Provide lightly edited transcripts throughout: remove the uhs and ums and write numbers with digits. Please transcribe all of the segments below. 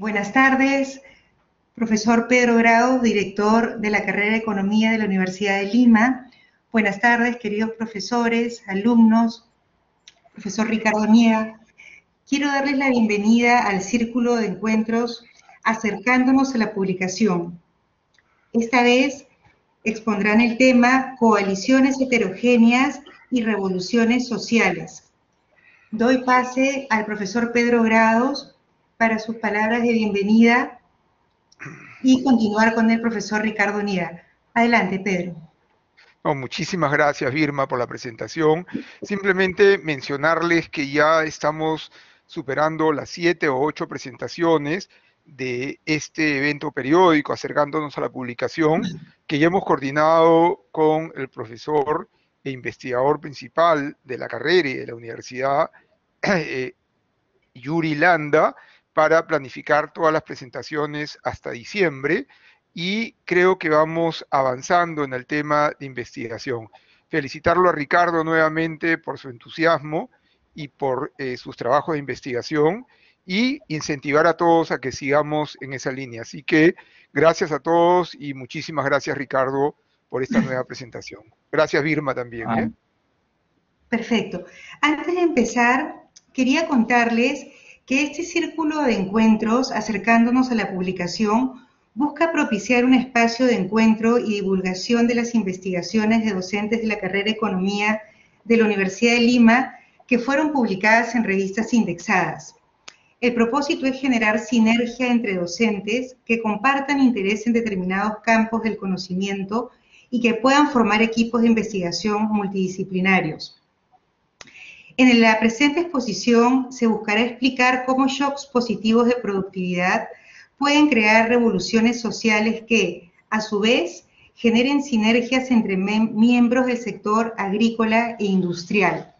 Buenas tardes, profesor Pedro Grau, director de la carrera de Economía de la Universidad de Lima. Buenas tardes, queridos profesores, alumnos, profesor Ricardo Nieva. Quiero darles la bienvenida al Círculo de Encuentros Acercándonos a la Publicación. Esta vez expondrán el tema Coaliciones heterogéneas y revoluciones sociales. Doy pase al profesor Pedro Grados para sus palabras de bienvenida y continuar con el profesor Ricardo Nieva. Adelante, Pedro. No, muchísimas gracias, Birma, por la presentación. Simplemente mencionarles que ya estamos superando las 7 o 8 presentaciones de este evento periódico, acercándonos a la publicación, que ya hemos coordinado con el profesor e investigador principal de la carrera y de la universidad, Yuri Landa, para planificar todas las presentaciones hasta diciembre, y creo que vamos avanzando en el tema de investigación. Felicitarlo a Ricardo nuevamente por su entusiasmo y por sus trabajos de investigación, y incentivar a todos a que sigamos en esa línea. Así que gracias a todos y muchísimas gracias, Ricardo, por esta nueva presentación. Gracias, Birma, también, ¿eh? Perfecto. Antes de empezar, quería contarles que este círculo de encuentros, acercándonos a la publicación, busca propiciar un espacio de encuentro y divulgación de las investigaciones de docentes de la carrera de Economía de la Universidad de Lima que fueron publicadas en revistas indexadas. El propósito es generar sinergia entre docentes que compartan interés en determinados campos del conocimiento y que puedan formar equipos de investigación multidisciplinarios. En la presente exposición se buscará explicar cómo shocks positivos de productividad pueden crear revoluciones sociales que, a su vez, generen sinergias entre miembros del sector agrícola e industrial.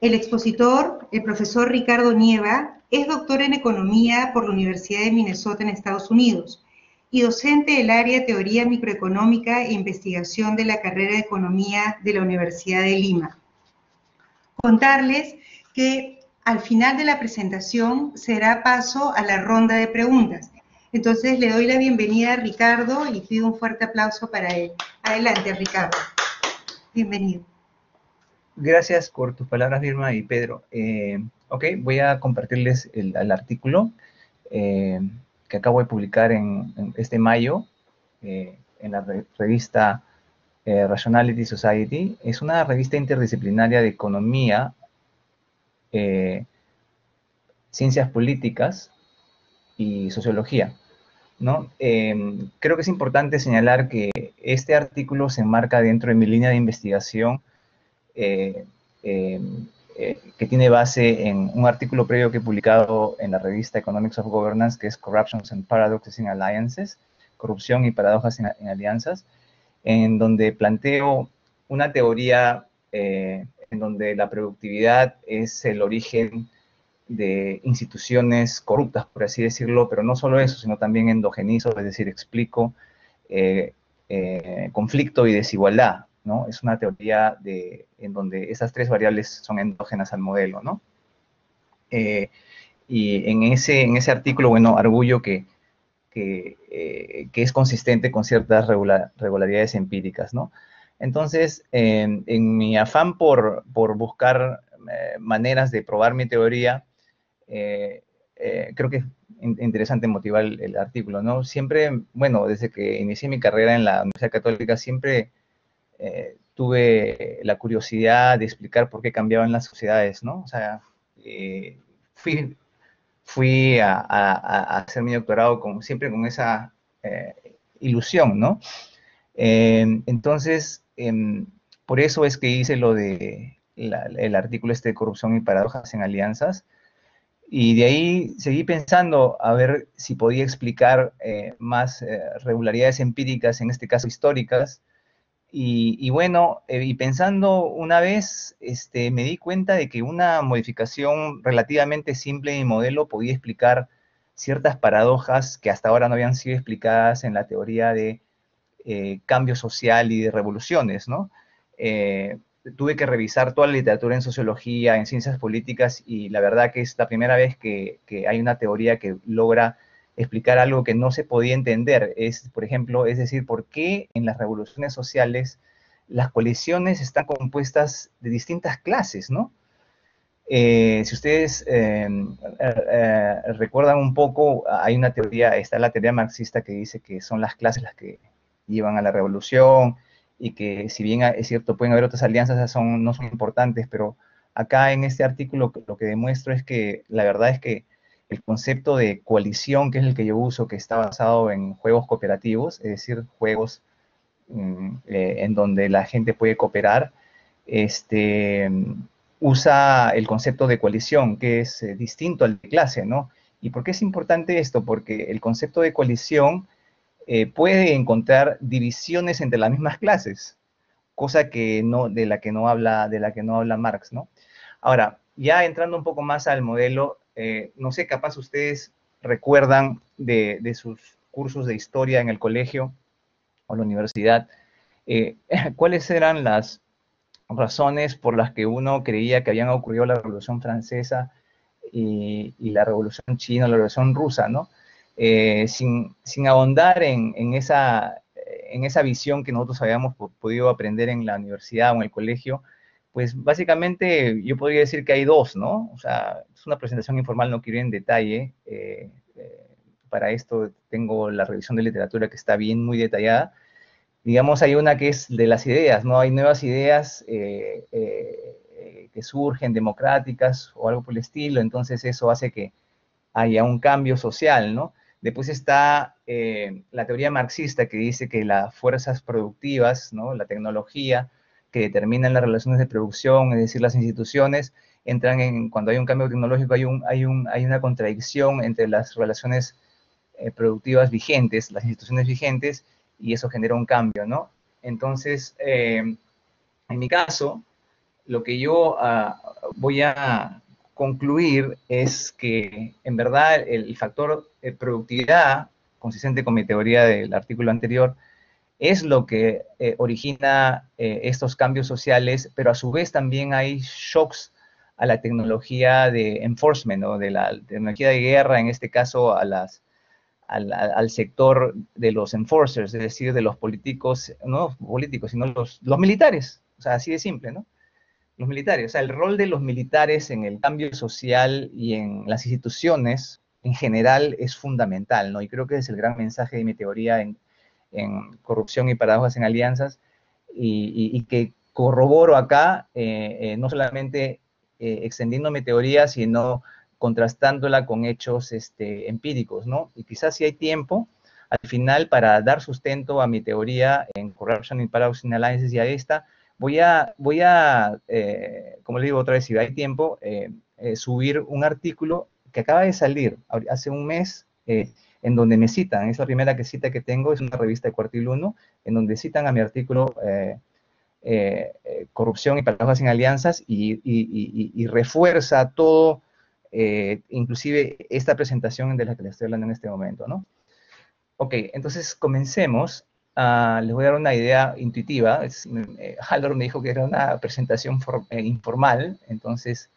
El expositor, el profesor Ricardo Nieva, es doctor en Economía por la Universidad de Minnesota en Estados Unidos y docente del área de Teoría Microeconómica e Investigación de la carrera de Economía de la Universidad de Lima. Contarles que al final de la presentación será paso a la ronda de preguntas. Entonces le doy la bienvenida a Ricardo y pido un fuerte aplauso para él. Adelante, Ricardo. Bienvenido. Gracias por tus palabras, Vilma y Pedro. Ok, voy a compartirles el artículo que acabo de publicar en este mayo en la revista Rationality Society. Es una revista interdisciplinaria de economía, ciencias políticas y sociología, ¿no? Creo que es importante señalar que este artículo se enmarca dentro de mi línea de investigación que tiene base en un artículo previo que he publicado en la revista Economics of Governance, que es Corruptions and Paradoxes in Alliances, Corrupción y Paradojas en Alianzas, en donde planteo una teoría en donde la productividad es el origen de instituciones corruptas, por así decirlo, pero no solo eso, sino también endogenizo, es decir, explico conflicto y desigualdad, ¿no? Es una teoría en donde esas tres variables son endógenas al modelo, ¿no? Y en ese artículo, bueno, arguyo que es consistente con ciertas regularidades empíricas, ¿no? Entonces, en mi afán por buscar maneras de probar mi teoría, creo que es interesante motivar el artículo, ¿no? Siempre, bueno, desde que inicié mi carrera en la Universidad Católica, siempre tuve la curiosidad de explicar por qué cambiaban las sociedades, ¿no? O sea, fui a hacer mi doctorado siempre con esa ilusión, ¿no? Entonces, por eso es que hice lo de el artículo de corrupción y paradojas en alianzas, y de ahí seguí pensando a ver si podía explicar más regularidades empíricas, en este caso históricas, y bueno, y pensando una vez, me di cuenta de que una modificación relativamente simple de mi modelo podía explicar ciertas paradojas que hasta ahora no habían sido explicadas en la teoría de cambio social y de revoluciones, ¿no? tuve que revisar toda la literatura en sociología, en ciencias políticas, y la verdad que es la primera vez que hay una teoría que logra explicar algo que no se podía entender. Es, por ejemplo, es decir, ¿por qué en las revoluciones sociales las coaliciones están compuestas de distintas clases, ¿no? Si ustedes recuerdan un poco, hay una teoría, está la teoría marxista que dice que son las clases las que llevan a la revolución, y que si bien es cierto, pueden haber otras alianzas, esas no son importantes, pero acá en este artículo lo que demuestro es que la verdad es que el concepto de coalición, que es el que yo uso, que está basado en juegos cooperativos, es decir, juegos en donde la gente puede cooperar, usa el concepto de coalición, que es distinto al de clase, ¿no? ¿Y por qué es importante esto? Porque el concepto de coalición puede encontrar divisiones entre las mismas clases, cosa que no, de la que no habla Marx, ¿no? Ahora, ya entrando un poco más al modelo, no sé, capaz ustedes recuerdan de sus cursos de historia en el colegio o la universidad, ¿cuáles eran las razones por las que uno creía que habían ocurrido la Revolución Francesa y la Revolución China, la Revolución Rusa, ¿no? Sin ahondar en esa visión que nosotros habíamos podido aprender en la universidad o en el colegio, pues básicamente yo podría decir que hay dos, ¿no? O sea, es una presentación informal, no quiero ir en detalle. Para esto tengo la revisión de literatura que está bien, muy detallada. Digamos, hay una que es de las ideas, ¿no? Hay nuevas ideas que surgen, democráticas o algo por el estilo, entonces eso hace que haya un cambio social, ¿no? Después está la teoría marxista, que dice que las fuerzas productivas, ¿no? La tecnología que determinan las relaciones de producción, es decir, las instituciones, entran cuando hay un cambio tecnológico, hay una contradicción entre las relaciones productivas vigentes, las instituciones vigentes, y eso genera un cambio, ¿no? Entonces, en mi caso, lo que yo voy a concluir es que, en verdad, el factor productividad, consistente con mi teoría del artículo anterior, es lo que origina estos cambios sociales, pero a su vez también hay shocks a la tecnología de enforcement, ¿no? De la tecnología de guerra, en este caso al sector de los enforcers, es decir, de los políticos, no políticos, sino los militares, o sea, así de simple, ¿no? Los militares, o sea, el rol de los militares en el cambio social y en las instituciones en general es fundamental, ¿no? Y creo que es el gran mensaje de mi teoría en corrupción y paradojas en alianzas, y que corroboro acá, no solamente extendiendo mi teoría, sino contrastándola con hechos empíricos, ¿no? Y quizás si hay tiempo, al final, para dar sustento a mi teoría en Corruption and Paradox Analysis y a esta, voy a como le digo otra vez, si hay tiempo, subir un artículo que acaba de salir hace un mes, en donde me citan, es la primera cita que tengo, es una revista de Cuartil 1, en donde citan a mi artículo Corrupción y Paradojas en Alianzas, y refuerza todo, inclusive esta presentación de la que les estoy hablando en este momento, ¿no? Ok, entonces comencemos. Les voy a dar una idea intuitiva. Haldor me dijo que era una presentación informal, entonces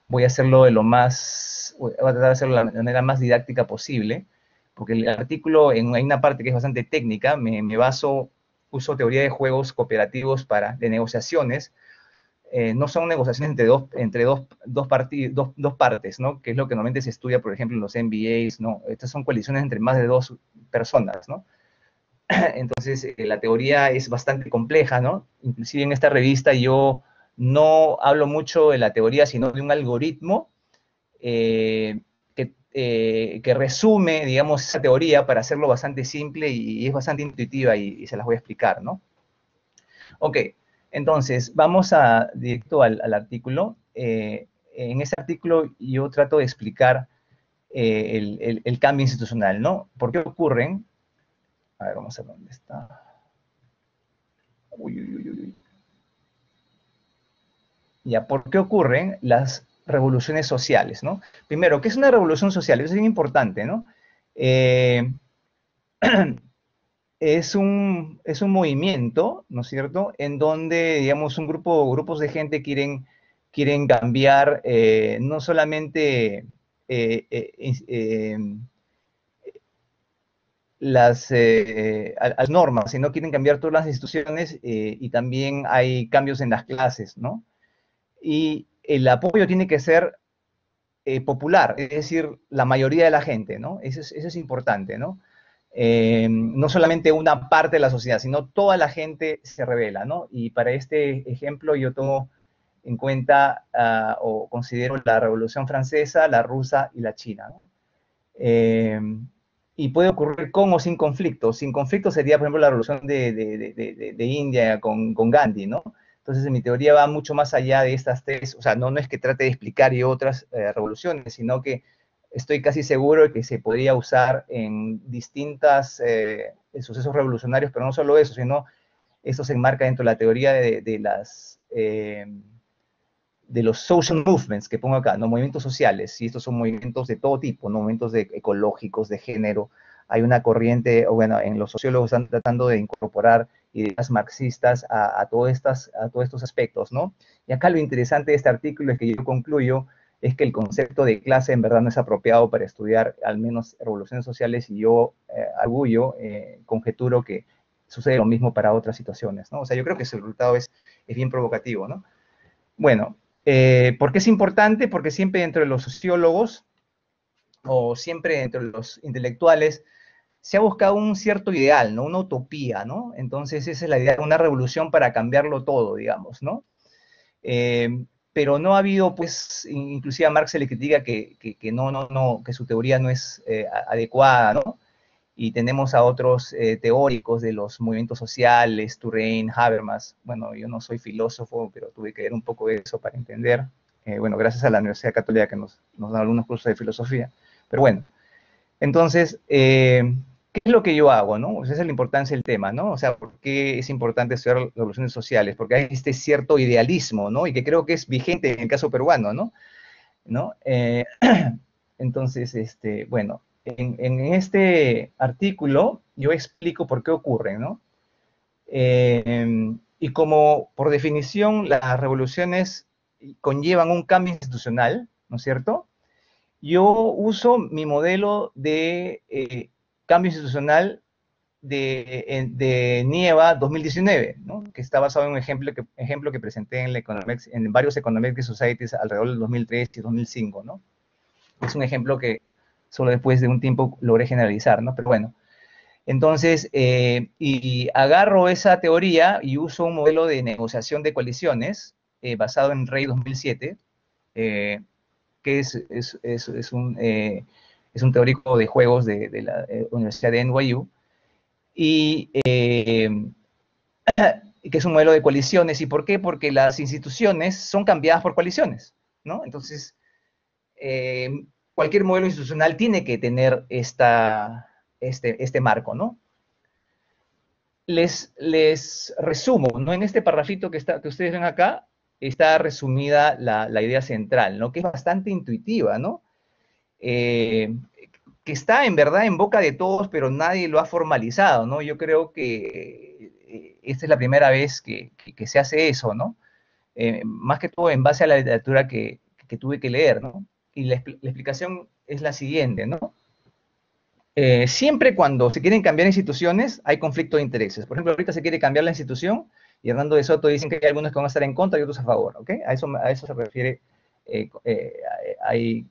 voy a hacerlo voy a tratar de hacerlo de la manera más didáctica posible, porque el artículo, hay una parte que es bastante técnica, uso teoría de juegos cooperativos de negociaciones. No son negociaciones entre dos partes, ¿no? Que es lo que normalmente se estudia, por ejemplo, en los MBAs, ¿no? Estas son coaliciones entre más de dos personas, ¿no? Entonces, la teoría es bastante compleja, ¿no? Inclusive en esta revista yo no hablo mucho de la teoría, sino de un algoritmo que resume, digamos, esa teoría para hacerlo bastante simple, y es bastante intuitiva, y se las voy a explicar, ¿no? Ok, entonces, vamos directo al artículo. En ese artículo yo trato de explicar el cambio institucional, ¿no? ¿Por qué ocurren? A ver, vamos a ver dónde está. Uy, uy, uy, uy. Ya, ¿por qué ocurren las revoluciones sociales, ¿no? Primero, ¿qué es una revolución social? Eso es bien importante, ¿no? es un movimiento, ¿no es cierto?, en donde, digamos, grupos de gente quieren cambiar no solamente las normas, sino quieren cambiar todas las instituciones y también hay cambios en las clases, ¿no? Y el apoyo tiene que ser popular, es decir, la mayoría de la gente, ¿no? Eso es importante, ¿no? No solamente una parte de la sociedad, sino toda la gente se revela, ¿no? Y para este ejemplo yo tomo en cuenta o considero la Revolución Francesa, la rusa y la china, ¿no? Y puede ocurrir con o sin conflicto. Sin conflicto sería, por ejemplo, la revolución de India con Gandhi, ¿no? Entonces, mi teoría va mucho más allá de estas tres, o sea, no es que trate de explicar y otras revoluciones, sino que estoy casi seguro de que se podría usar en distintas sucesos revolucionarios, pero no solo eso, sino eso se enmarca dentro de la teoría de los social movements que pongo acá, ¿no? Movimientos sociales, y estos son movimientos de todo tipo, ¿no? Movimientos ecológicos, de género. Hay una corriente, o bueno, en los sociólogos están tratando de incorporar ideas marxistas a todos estos aspectos, ¿no? Y acá lo interesante de este artículo es que yo concluyo es que el concepto de clase en verdad no es apropiado para estudiar al menos revoluciones sociales, y yo conjeturo que sucede lo mismo para otras situaciones, ¿no? O sea, yo creo que ese resultado es bien provocativo, ¿no? Bueno, ¿por qué es importante? Porque siempre entre los sociólogos o siempre entre los intelectuales se ha buscado un cierto ideal, ¿no? Una utopía, ¿no? Entonces esa es la idea de una revolución para cambiarlo todo, digamos, ¿no? Pero no ha habido, pues, inclusive a Marx se le critica que su teoría no es adecuada, ¿no? Y tenemos a otros teóricos de los movimientos sociales, Turrein, Habermas. Bueno, yo no soy filósofo, pero tuve que leer un poco de eso para entender. Bueno, gracias a la Universidad Católica que nos da algunos cursos de filosofía. Pero bueno, entonces, ¿qué es lo que yo hago, no? O sea, esa es la importancia del tema, ¿no? O sea, ¿por qué es importante estudiar revoluciones sociales? Porque hay este cierto idealismo, ¿no? Y que creo que es vigente en el caso peruano, ¿no? Entonces, bueno, en este artículo yo explico por qué ocurren, ¿no? Y como por definición las revoluciones conllevan un cambio institucional, ¿no es cierto? Yo uso mi modelo de cambio institucional de Nieva 2019, ¿no? Que está basado en un ejemplo que presenté en varios Economic Societies alrededor del 2003 y 2005, ¿no? Es un ejemplo que solo después de un tiempo logré generalizar, ¿no? Pero bueno, entonces, y agarro esa teoría y uso un modelo de negociación de coaliciones basado en Rey 2007, que es un teórico de juegos de la Universidad de NYU, y que es un modelo de coaliciones. ¿Y por qué? Porque las instituciones son cambiadas por coaliciones, ¿no? Entonces, cualquier modelo institucional tiene que tener este marco, ¿no? Les resumo, ¿no? En este parrafito que ustedes ven acá, está resumida la idea central, ¿no? Que es bastante intuitiva, ¿no? Que está en verdad en boca de todos, pero nadie lo ha formalizado, ¿no? Yo creo que esta es la primera vez que se hace eso, ¿no? Más que todo en base a la literatura que tuve que leer, ¿no? Y la explicación es la siguiente, ¿no? Siempre cuando se quieren cambiar instituciones, hay conflicto de intereses. Por ejemplo, ahorita se quiere cambiar la institución y Hernando de Soto dicen que hay algunos que van a estar en contra y otros a favor, ¿ok? A eso se refiere, hay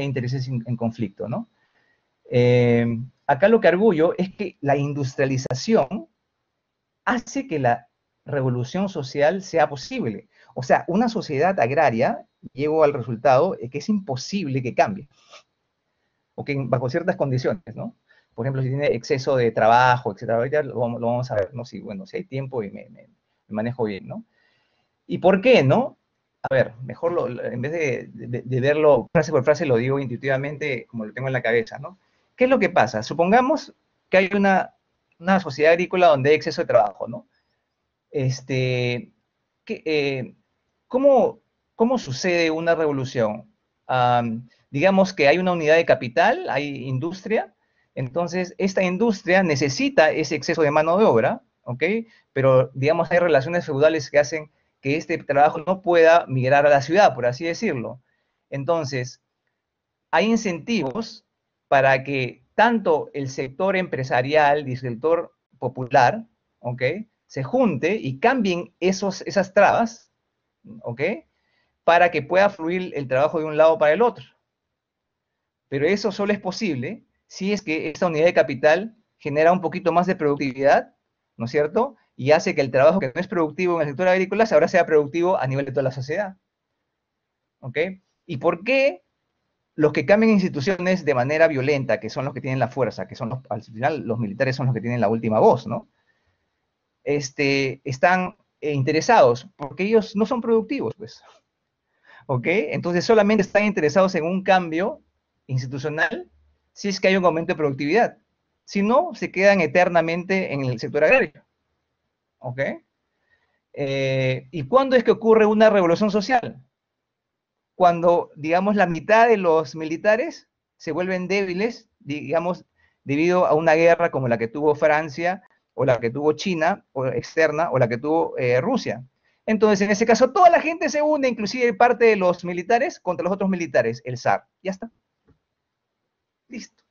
intereses en conflicto, ¿no? Acá lo que arguyo es que la industrialización hace que la revolución social sea posible. O sea, una sociedad agraria llegó al resultado de que es imposible que cambie, o que bajo ciertas condiciones, ¿no? Por ejemplo, si tiene exceso de trabajo, etcétera, ahorita lo vamos a ver, ¿no? Si, bueno, si hay tiempo y me manejo bien, ¿no? ¿Y por qué, no? A ver, mejor en vez de verlo frase por frase, lo digo intuitivamente como lo tengo en la cabeza, ¿no? ¿Qué es lo que pasa? Supongamos que hay una sociedad agrícola donde hay exceso de trabajo, ¿no? ¿Cómo, ¿Cómo sucede una revolución? Digamos que hay una unidad de capital, hay industria, Entonces, esta industria necesita ese exceso de mano de obra, ¿ok? Pero, digamos, hay relaciones feudales que hacen que este trabajo no pueda migrar a la ciudad, por así decirlo. Entonces, hay incentivos para que tanto el sector empresarial y el sector popular, ¿ok? Se junte y cambien esas trabas, ¿ok? Para que pueda fluir el trabajo de un lado para el otro. Pero eso solo es posible si es que esta unidad de capital genera un poquito más de productividad, ¿no es cierto? Y hace que el trabajo que no es productivo en el sector agrícola ahora sea productivo a nivel de toda la sociedad. ¿Ok? ¿Y por qué los que cambian instituciones de manera violenta, que son los que tienen la fuerza, que son al final los militares son los que tienen la última voz, ¿no? Están interesados? Porque ellos no son productivos, pues. ¿Ok? Entonces solamente están interesados en un cambio institucional si es que hay un aumento de productividad. Si no, se quedan eternamente en el sector agrario. ¿Ok? ¿Y cuándo es que ocurre una revolución social? Cuando, digamos, la mitad de los militares se vuelven débiles, digamos, debido a una guerra como la que tuvo Francia, o la que tuvo China, o externa, o la que tuvo Rusia. Entonces, en ese caso, toda la gente se une, inclusive parte de los militares, contra los otros militares, el zar. Ya está. Listo.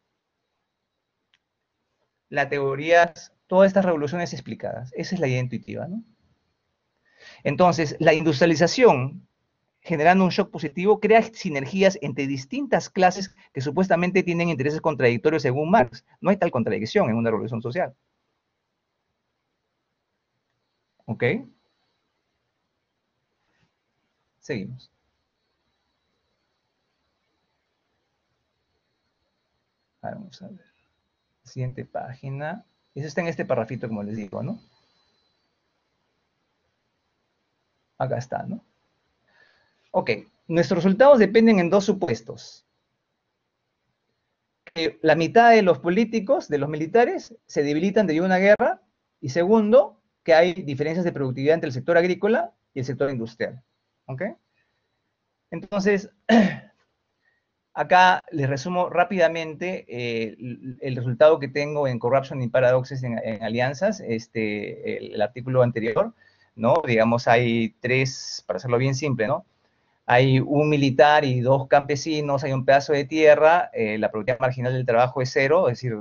La teoría, todas estas revoluciones explicadas. Esa es la idea intuitiva, ¿no? Entonces, la industrialización, generando un shock positivo, crea sinergias entre distintas clases que supuestamente tienen intereses contradictorios según Marx. No hay tal contradicción en una revolución social. ¿Ok? Seguimos. Vamos a ver. Siguiente página. Eso está en este parrafito, como les digo, ¿no? Acá está, ¿no? Ok. Nuestros resultados dependen en dos supuestos. Que la mitad de los políticos, de los militares, se debilitan debido a una guerra. Y segundo, que hay diferencias de productividad entre el sector agrícola y el sector industrial. ¿Ok? Entonces, acá les resumo rápidamente el resultado que tengo en Corruption and Paradoxes en Alianzas, el artículo anterior, ¿no? Digamos, hay tres, para hacerlo bien simple, ¿no? Hay un militar y dos campesinos, hay un pedazo de tierra, la productividad marginal del trabajo es cero, es decir,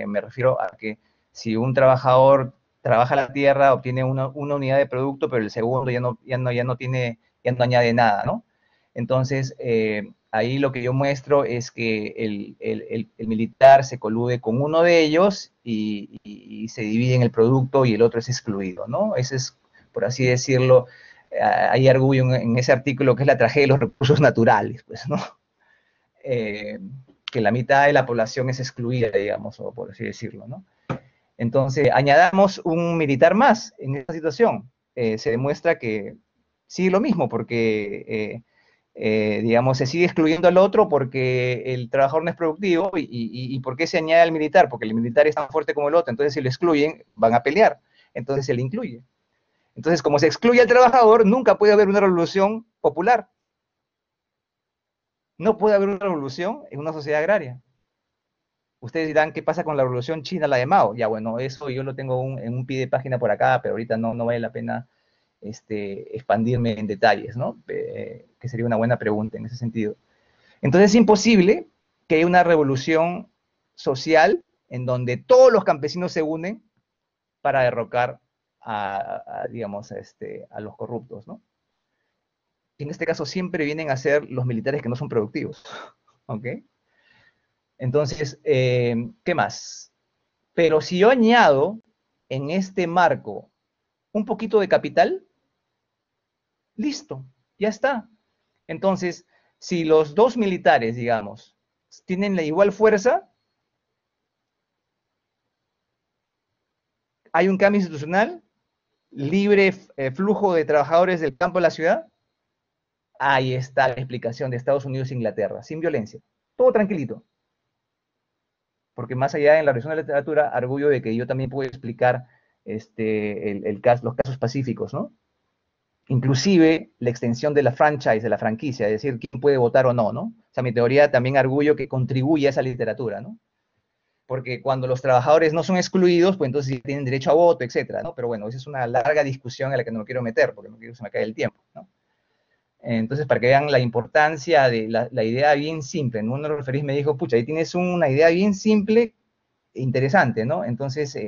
me refiero a que si un trabajador trabaja la tierra, obtiene una unidad de producto, pero el segundo ya no tiene, ya no añade nada, ¿no? Entonces, ahí lo que yo muestro es que el militar se colude con uno de ellos y se divide en el producto y el otro es excluido, ¿no? Ese es, por así decirlo, hay arguyo en ese artículo que es la tragedia de los recursos naturales, pues, ¿no? Que la mitad de la población es excluida, digamos, o por así decirlo, ¿no? Entonces, añadamos un militar más en esta situación. Se demuestra que sigue lo mismo, porque, digamos, se sigue excluyendo al otro porque el trabajador no es productivo. ¿Y por qué se añade al militar? Porque el militar es tan fuerte como el otro. Entonces, si lo excluyen, van a pelear. Entonces, se le incluye. Entonces, como se excluye al trabajador, nunca puede haber una revolución popular. No puede haber una revolución en una sociedad agraria. Ustedes dirán, ¿qué pasa con la revolución china, la de Mao? Ya, bueno, eso yo lo tengo en un pie de página por acá, pero ahorita no vale la pena expandirme en detalles, ¿no? Que sería una buena pregunta en ese sentido. Entonces es imposible que haya una revolución social en donde todos los campesinos se unen para derrocar digamos, a los corruptos, ¿no? En este caso siempre vienen a ser los militares que no son productivos, ¿ok? Entonces, ¿qué más? Pero si yo añado en este marco un poquito de capital, listo, ya está. Entonces, si los dos militares, digamos, tienen la igual fuerza, hay un cambio institucional, libre flujo de trabajadores del campo a la ciudad, ahí está la explicación de Estados Unidos e Inglaterra, sin violencia, todo tranquilito. Porque más allá en la revisión de la literatura, arguyo de que yo también puedo explicar los casos pacíficos, ¿no? Inclusive la extensión de la franchise, de la franquicia, es decir, quién puede votar o no, ¿no? O sea, mi teoría también arguyo que contribuye a esa literatura, ¿no? porque cuando los trabajadores no son excluidos, pues entonces sí tienen derecho a voto, etcétera, ¿no? Pero bueno, esa es una larga discusión a la que no me quiero meter, porque no quiero que se me caiga el tiempo, ¿no? Entonces, para que vean la importancia de la idea bien simple, ¿no? Uno de los referís me dijo, pucha, ahí tienes una idea bien simple, interesante, ¿no? Entonces,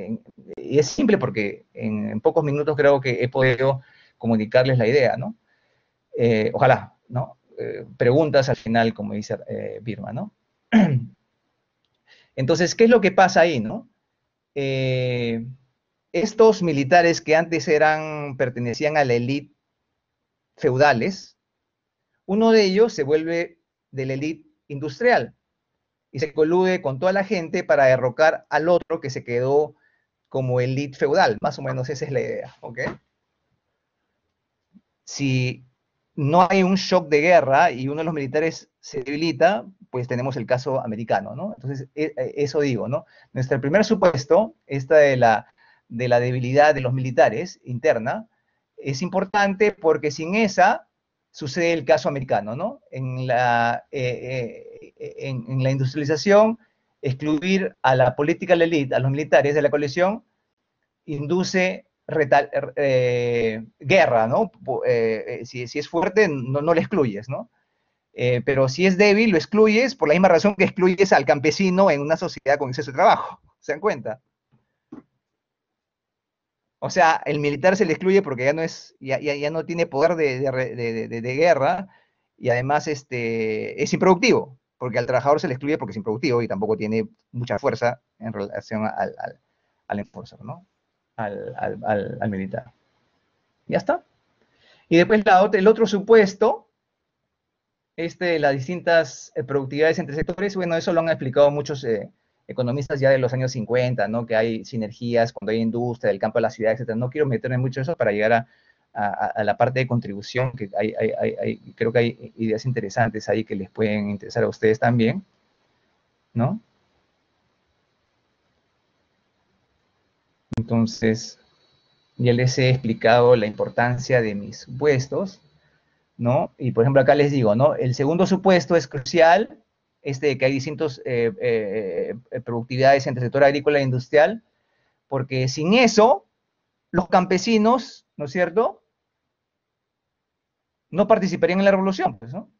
es simple porque en pocos minutos creo que he podido comunicarles la idea, ¿no? Ojalá, ¿no? Preguntas al final, como dice Birma, ¿no? Entonces, ¿qué es lo que pasa ahí, no? Estos militares que antes pertenecían a la élite feudales, uno de ellos se vuelve de la élite industrial y se colude con toda la gente para derrocar al otro que se quedó como élite feudal. Más o menos esa es la idea, ¿ok? Si no hay un shock de guerra y uno de los militares se debilita, pues tenemos el caso americano, ¿no? Entonces, eso digo, ¿no? Nuestro primer supuesto, esta de la debilidad de los militares interna, es importante porque sin esa sucede el caso americano, ¿no? En la industrialización, excluir a la political elite, a los militares de la coalición, induce guerra, ¿no? Si es fuerte, no le excluyes, ¿no? Pero si es débil, lo excluyes por la misma razón que excluyes al campesino en una sociedad con exceso de trabajo. ¿Se dan cuenta? O sea, el militar se le excluye porque ya no tiene poder de guerra y además es improductivo, porque al trabajador se le excluye porque es improductivo y tampoco tiene mucha fuerza en relación al enforcer, ¿no? Al militar. Ya está. Y después el otro supuesto, las distintas productividades entre sectores, bueno, eso lo han explicado muchos economistas ya de los años 50, ¿no? Que hay sinergias cuando hay industria, del campo a la ciudad, etcétera. No quiero meterme mucho en eso para llegar a la parte de contribución, que creo que hay ideas interesantes ahí que les pueden interesar a ustedes también, ¿no? Entonces, ya les he explicado la importancia de mis supuestos, ¿no? Y por ejemplo, acá les digo, ¿no? El segundo supuesto es crucial, de que hay distintas productividades entre el sector agrícola e industrial, porque sin eso, los campesinos, ¿no es cierto?, no participarían en la revolución, pues, ¿no? O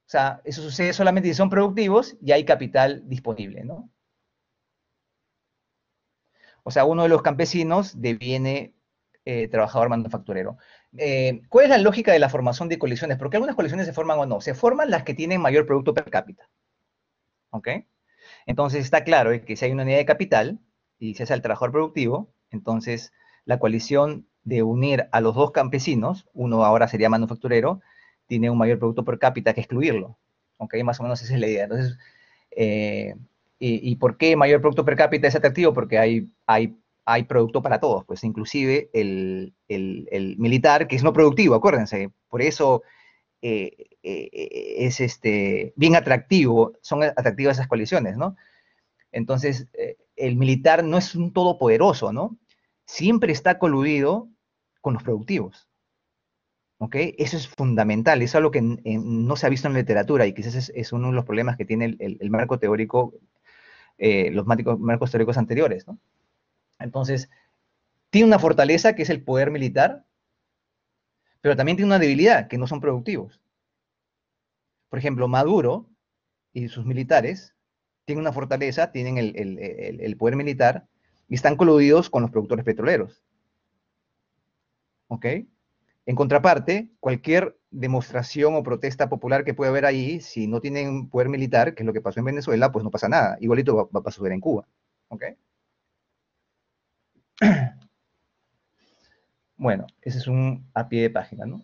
sea, eso sucede solamente si son productivos y hay capital disponible, ¿no? O sea, uno de los campesinos deviene trabajador manufacturero. ¿Cuál es la lógica de la formación de coaliciones? Porque algunas coaliciones se forman o no. Se forman las que tienen mayor producto per cápita. ¿Ok? Entonces está claro que si hay una unidad de capital y se hace el trabajador productivo, entonces la coalición de unir a los dos campesinos, uno ahora sería manufacturero, tiene un mayor producto per cápita que excluirlo. ¿Ok? Más o menos esa es la idea. Entonces, ¿y por qué mayor producto per cápita es atractivo? Porque hay producto para todos, pues inclusive el militar, que es no productivo, acuérdense, por eso es bien atractivo, son atractivas esas coaliciones, ¿no? Entonces, el militar no es un todopoderoso, ¿no? Siempre está coludido con los productivos, ¿ok? Eso es fundamental, es algo que no se ha visto en la literatura y quizás es uno de los problemas que tiene el marco teórico, los marcos teóricos anteriores, ¿no? Entonces, tiene una fortaleza que es el poder militar, pero también tiene una debilidad, que no son productivos. Por ejemplo, Maduro y sus militares tienen una fortaleza, tienen el poder militar y están coludidos con los productores petroleros. ¿Ok? En contraparte, cualquier demostración o protesta popular que pueda haber ahí, si no tienen poder militar, que es lo que pasó en Venezuela, pues no pasa nada. Igualito va a suceder en Cuba. ¿Ok? Bueno, ese es un a pie de página, ¿no?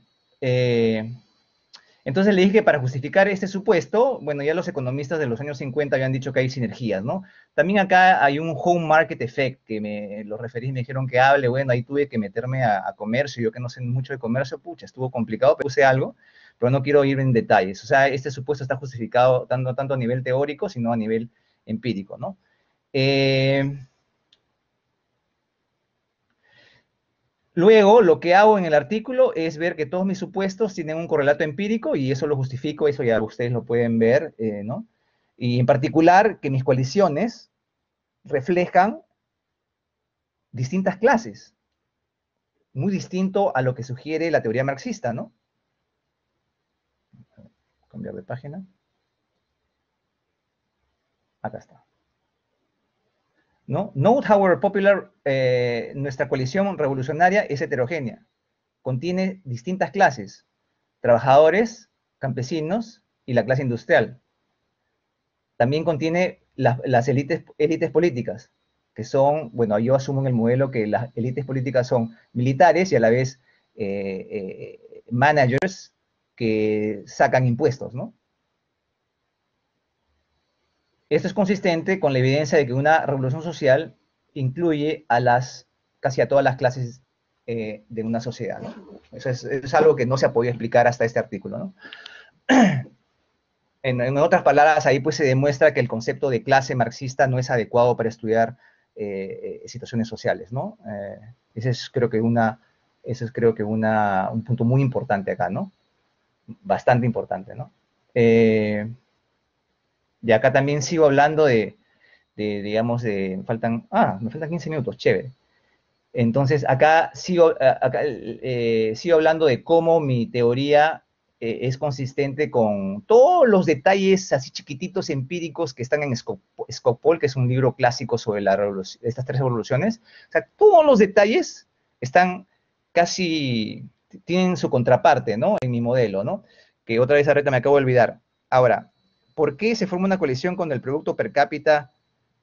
Entonces le dije que para justificar este supuesto, bueno, ya los economistas de los años 50 habían dicho que hay sinergias, ¿no? También acá hay un home market effect, que los referís y me dijeron que hable, bueno, ahí tuve que meterme a comercio, yo que no sé mucho de comercio, pucha, estuvo complicado, pero puse algo, pero no quiero ir en detalles. O sea, este supuesto está justificado tanto a nivel teórico, sino a nivel empírico, ¿no? Luego, lo que hago en el artículo es ver que todos mis supuestos tienen un correlato empírico y eso lo justifico, eso ya ustedes lo pueden ver, ¿no? Y en particular que mis coaliciones reflejan distintas clases, muy distinto a lo que sugiere la teoría marxista, ¿no? Cambiar de página. Acá está. ¿No? Note how our popular, nuestra coalición revolucionaria es heterogénea. Contiene distintas clases, trabajadores, campesinos y la clase industrial. También contiene las élites políticas, que son, bueno, yo asumo en el modelo que las élites políticas son militares y a la vez managers que sacan impuestos, ¿no? Esto es consistente con la evidencia de que una revolución social incluye casi a todas las clases de una sociedad, ¿no? Eso es algo que no se ha podido explicar hasta este artículo, ¿no? En otras palabras, ahí pues se demuestra que el concepto de clase marxista no es adecuado para estudiar situaciones sociales, ¿no? Ese es creo que un punto muy importante acá, ¿no? Bastante importante, ¿no? Y acá también sigo hablando digamos, me faltan 15 minutos, chévere. Entonces, acá sigo hablando de cómo mi teoría es consistente con todos los detalles así chiquititos empíricos que están en Skocpol, que es un libro clásico sobre estas tres revoluciones. O sea, todos los detalles están tienen su contraparte, ¿no? En mi modelo, ¿no? Que otra vez ahorita me acabo de olvidar. Ahora, ¿por qué se forma una coalición cuando el producto per cápita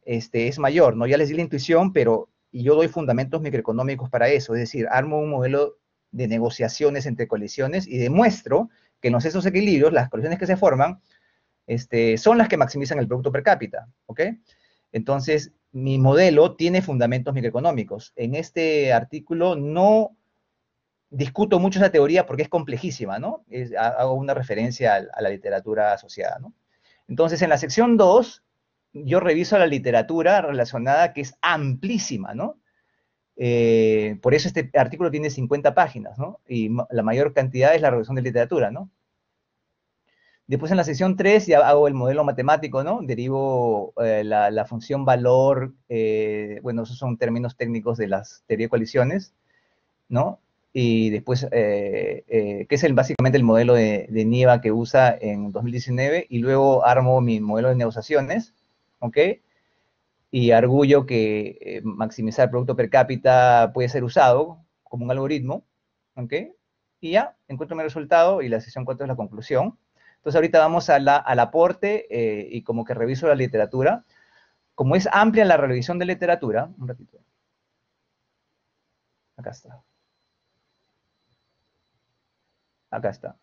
es mayor? ¿No? Ya les di la intuición, y yo doy fundamentos microeconómicos para eso, es decir, armo un modelo de negociaciones entre coaliciones y demuestro que en esos equilibrios, las coaliciones que se forman, son las que maximizan el producto per cápita, ¿ok? Entonces, mi modelo tiene fundamentos microeconómicos. En este artículo no discuto mucho esa teoría porque es complejísima, ¿no? Hago una referencia a la literatura asociada, ¿no? Entonces, en la sección 2, yo reviso la literatura relacionada que es amplísima, ¿no? Por eso este artículo tiene 50 páginas, ¿no? Y la mayor cantidad es la revisión de literatura, ¿no? Después en la sección 3 ya hago el modelo matemático, ¿no? Derivo la función valor, bueno, esos son términos técnicos de las teorías de coaliciones, ¿no? Y después, que es básicamente el modelo de Nieva que usa en 2019, y luego armo mi modelo de negociaciones, ¿ok? Y arguyo que maximizar el producto per cápita puede ser usado como un algoritmo, ¿ok? Y ya, encuentro mi resultado y la sección 4 es la conclusión. Entonces ahorita vamos al aporte y como que reviso la literatura. Como es amplia la revisión de literatura, un ratito. Acá está. Acá está.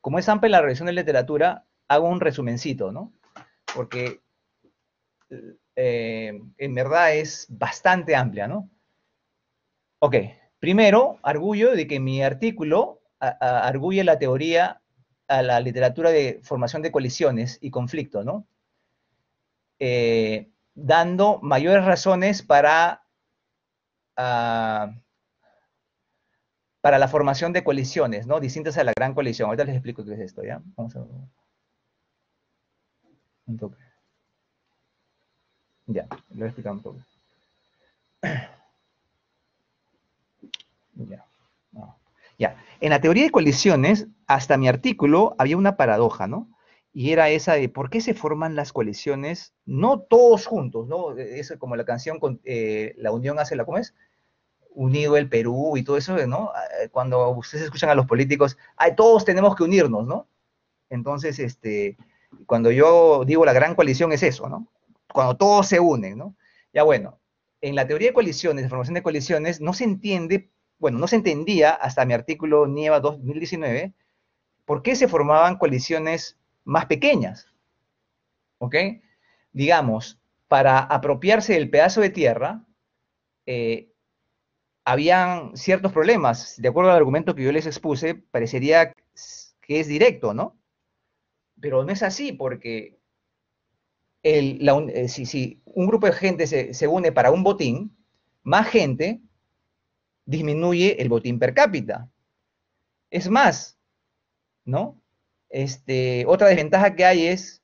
Como es amplia la revisión de literatura, hago un resumencito, ¿no? Porque en verdad es bastante amplia, ¿no? Ok, primero, arguyo de que mi artículo arguye la teoría a la literatura de formación de colisiones y conflicto, ¿no? Dando mayores razones para la formación de colisiones, ¿no? Distintas a la gran colisión. Ahorita les explico qué es esto, ¿ya? Vamos a ver. Un toque. Ya, lo voy a explicar un toque. Ya. No. Ya. En la teoría de colisiones, hasta mi artículo había una paradoja, ¿no? Y era esa de por qué se forman las colisiones, no todos juntos, ¿no? Eso como la canción con La Unión hace ¿cómo es? Unido el Perú y todo eso, ¿no? Cuando ustedes escuchan a los políticos, ay, todos tenemos que unirnos, ¿no? Entonces, cuando yo digo la gran coalición es eso, ¿no? Cuando todos se unen, ¿no? Ya bueno, en la teoría de coaliciones, de formación de coaliciones, no se entiende, bueno, no se entendía hasta mi artículo Nieva 2019, por qué se formaban coaliciones más pequeñas, ¿ok? Digamos, para apropiarse del pedazo de tierra, habían ciertos problemas. De acuerdo al argumento que yo les expuse, parecería que es directo, ¿no? Pero no es así, porque si un grupo de gente se une para un botín, más gente disminuye el botín per cápita. Es más, ¿no? Otra desventaja que hay es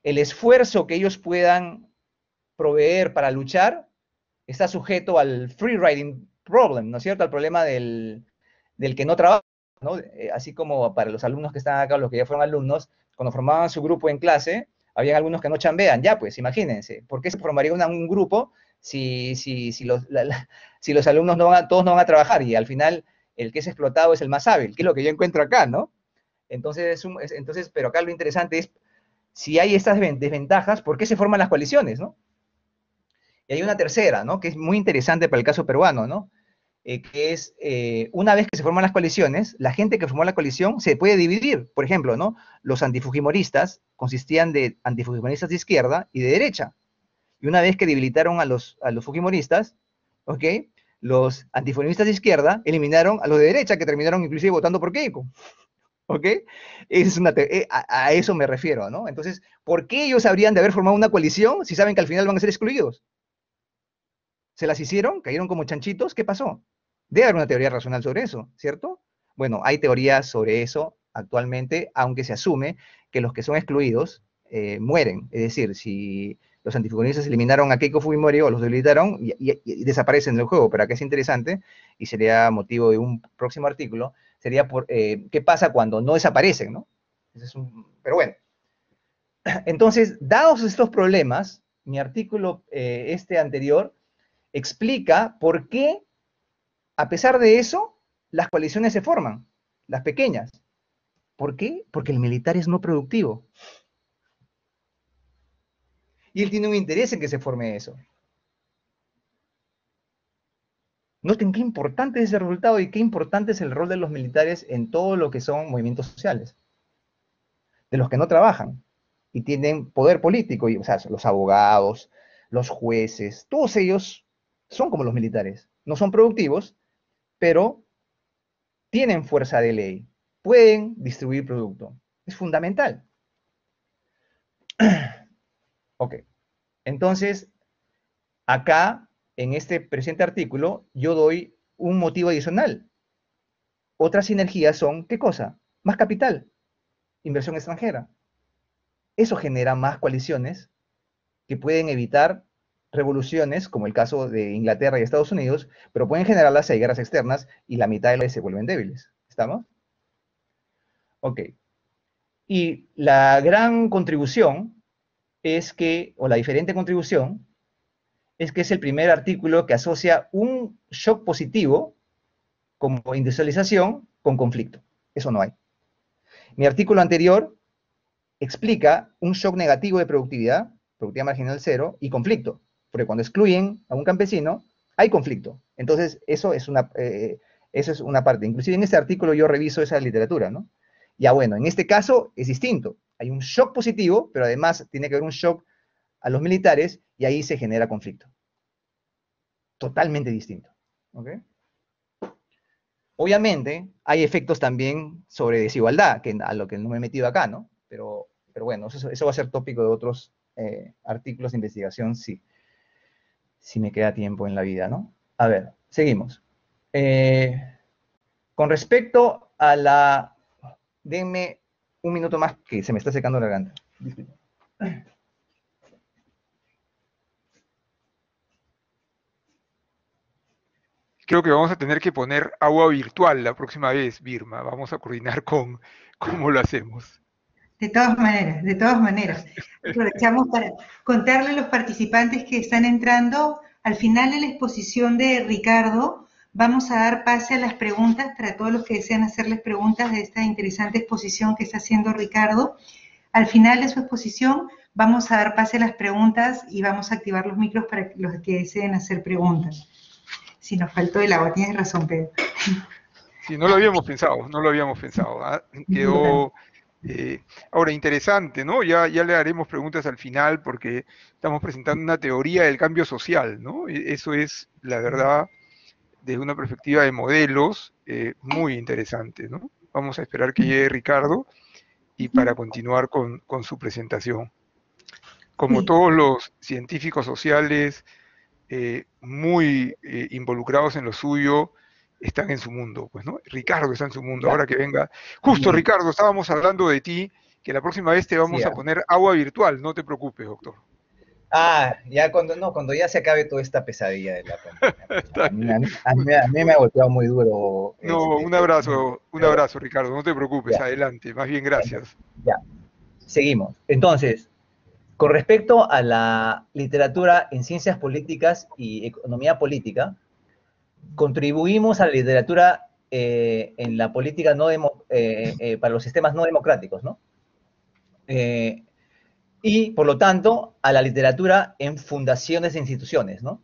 el esfuerzo que ellos puedan proveer para luchar está sujeto al free riding problem, ¿no es cierto? Al problema del que no trabaja, ¿no? Así como para los alumnos que están acá, los que ya fueron alumnos, cuando formaban su grupo en clase, habían algunos que no chambean, ya pues, imagínense, ¿por qué se formaría un grupo si los alumnos todos no van a trabajar y al final el que es explotado es el más hábil, que es lo que yo encuentro acá, ¿no? Entonces, pero acá lo interesante es, si hay estas desventajas, ¿por qué se forman las coaliciones, no? Y hay una tercera, ¿no? Que es muy interesante para el caso peruano, ¿no? Que es, una vez que se forman las coaliciones, la gente que formó la coalición se puede dividir. Por ejemplo, ¿no? Los antifujimoristas consistían de antifujimoristas de izquierda y de derecha. Y una vez que debilitaron a los fujimoristas, ¿ok? Los antifujimoristas de izquierda eliminaron a los de derecha, que terminaron inclusive votando por Keiko. ¿Ok? A eso me refiero, ¿no? Entonces, ¿por qué ellos habrían de haber formado una coalición si saben que al final van a ser excluidos? ¿Se las hicieron? ¿Cayeron como chanchitos? ¿Qué pasó? Debe haber una teoría racional sobre eso, ¿cierto? Bueno, hay teorías sobre eso actualmente, aunque se asume que los que son excluidos mueren. Es decir, si los antifujimoristas eliminaron a Keiko Fujimori o los debilitaron y desaparecen del juego, pero acá es interesante, y sería motivo de un próximo artículo, sería qué pasa cuando no desaparecen, ¿no? Pero bueno. Entonces, dados estos problemas, mi artículo anterior explica por qué, a pesar de eso, las coaliciones se forman, las pequeñas. ¿Por qué? Porque el militar es no productivo. Y él tiene un interés en que se forme eso. Noten qué importante es ese resultado y qué importante es el rol de los militares en todo lo que son movimientos sociales. De los que no trabajan y tienen poder político, o sea, los abogados, los jueces, todos ellos son como los militares. No son productivos, pero tienen fuerza de ley, pueden distribuir producto. Es fundamental. Ok. Entonces, acá, en este presente artículo, yo doy un motivo adicional. Otras sinergias son, ¿qué cosa? Más capital, inversión extranjera. Eso genera más coaliciones que pueden evitar revoluciones, como el caso de Inglaterra y Estados Unidos, pero pueden generarlas si hay guerras externas y la mitad de los se vuelven débiles. ¿Estamos? Ok. Y la gran contribución es que, o la diferente contribución, es que es el primer artículo que asocia un shock positivo, como industrialización, con conflicto. Eso no hay. Mi artículo anterior explica un shock negativo de productividad marginal cero, y conflicto, porque cuando excluyen a un campesino, hay conflicto. Entonces, eso es una parte. Inclusive en este artículo yo reviso esa literatura, ¿no? Ya bueno, en este caso es distinto. Hay un shock positivo, pero además tiene que haber un shock a los militares, y ahí se genera conflicto. Totalmente distinto. ¿Ok? Obviamente, hay efectos también sobre desigualdad, a lo que no me he metido acá, ¿no? Pero bueno, eso va a ser tópico de otros artículos de investigación, si me queda tiempo en la vida, ¿no? A ver, seguimos. Con respecto a la... Denme un minuto más, que se me está secando la garganta. Disculpen. Creo que vamos a tener que poner agua virtual la próxima vez, Birma. Vamos a coordinar con cómo lo hacemos. De todas maneras, de todas maneras. Aprovechamos para contarle a los participantes que están entrando. Al final de la exposición de Ricardo, vamos a dar pase a las preguntas para todos los que desean hacerles preguntas de esta interesante exposición que está haciendo Ricardo. Al final de su exposición, vamos a dar pase a las preguntas y vamos a activar los micros para los que deseen hacer preguntas. Si nos faltó el agua, tienes razón, Pedro. Sí, no lo habíamos pensado, no lo habíamos pensado. Quedó... ahora, interesante, ¿no? Ya le haremos preguntas al final porque estamos presentando una teoría del cambio social, ¿no? Eso es, la verdad, desde una perspectiva de modelos, muy interesante, ¿no? Vamos a esperar que llegue Ricardo y para continuar con su presentación. Como todos los científicos sociales muy involucrados en lo suyo, están en su mundo, pues, ¿no? Ricardo está en su mundo, ahora que venga. Justo, Ricardo, estábamos hablando de ti que la próxima vez te Sí, vamos a poner agua virtual, no te preocupes, doctor. ya cuando ya se acabe toda esta pesadilla de la pandemia. Pues, Está bien. a mí me ha golpeado muy duro. No, un Pero, abrazo, Ricardo, no te preocupes, ya, adelante, más bien bueno, gracias. ya, seguimos. Entonces, con respecto a la literatura en ciencias políticas y economía política, contribuimos a la literatura en la política para los sistemas no democráticos, ¿no? Eh, y, por lo tanto, a la literatura en fundaciones e instituciones, ¿no?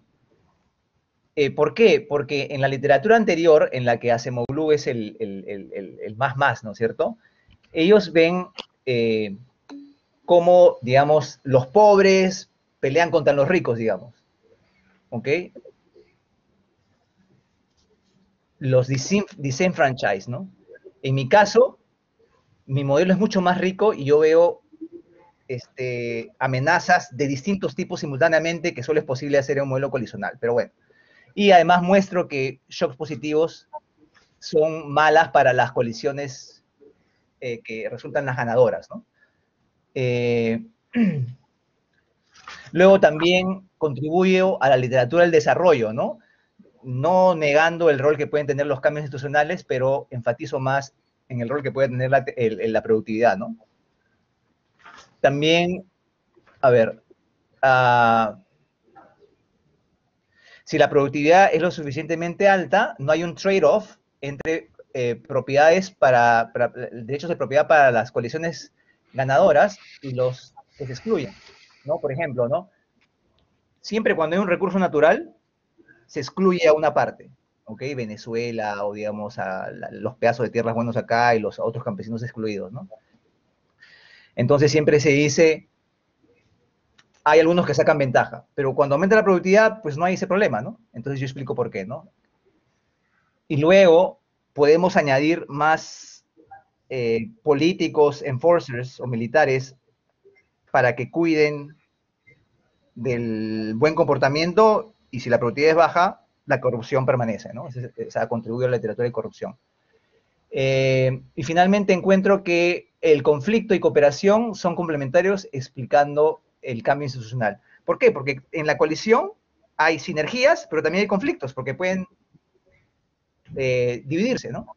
¿Por qué? Porque en la literatura anterior, en la que Acemoglu es el más, ¿no es cierto? Ellos ven cómo, digamos, los pobres pelean contra los ricos, digamos, ¿ok? Los disenfranchised, ¿no? En mi caso, mi modelo es mucho más rico y yo veo amenazas de distintos tipos simultáneamente que solo es posible hacer en un modelo colisional, pero bueno. Y además muestro que shocks positivos son malas para las colisiones que resultan las ganadoras, ¿no? Luego también contribuyo a la literatura del desarrollo, ¿no? No negando el rol que pueden tener los cambios institucionales, pero enfatizo más en el rol que puede tener la productividad, ¿no? También, a ver, si la productividad es lo suficientemente alta, no hay un trade-off entre propiedades derechos de propiedad para las coaliciones ganadoras y los que se excluyen, ¿no? Por ejemplo, ¿no? Siempre cuando hay un recurso natural, se excluye a una parte, ¿ok? Venezuela o, digamos, los pedazos de tierras buenos acá y los otros campesinos excluidos, ¿no? Entonces siempre se dice, hay algunos que sacan ventaja, pero cuando aumenta la productividad, pues no hay ese problema, ¿no? Entonces yo explico por qué, ¿no? Y luego podemos añadir más políticos, enforcers o militares para que cuiden del buen comportamiento y si la productividad es baja, la corrupción permanece, ¿no? O sea, contribuye a la literatura de corrupción. Y finalmente encuentro que el conflicto y cooperación son complementarios explicando el cambio institucional. ¿Por qué? Porque en la coalición hay sinergias, pero también hay conflictos, porque pueden dividirse, ¿no?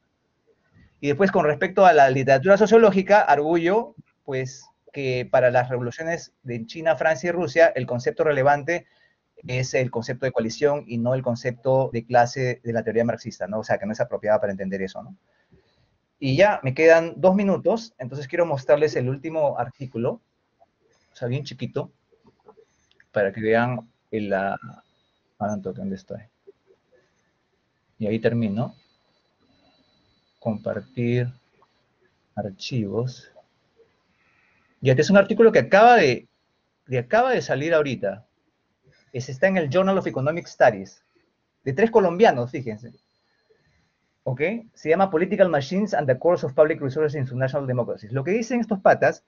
Y después, con respecto a la literatura sociológica, arguyo, pues, que para las revoluciones de China, Francia y Rusia, el concepto relevante es el concepto de coalición y no el concepto de clase de la teoría marxista, ¿no? O sea, que no es apropiada para entender eso, ¿no? Y ya, me quedan 2 minutos, entonces quiero mostrarles el último artículo, o sea, bien chiquito, para que vean ¿dónde estoy? Y ahí termino. Compartir archivos. Y este es un artículo que acaba de salir ahorita. Está en el Journal of Economic Studies, de 3 colombianos, fíjense. ¿Ok? Se llama Political Machines and the Course of Public Resources in International Democracies. Lo que dicen estos patas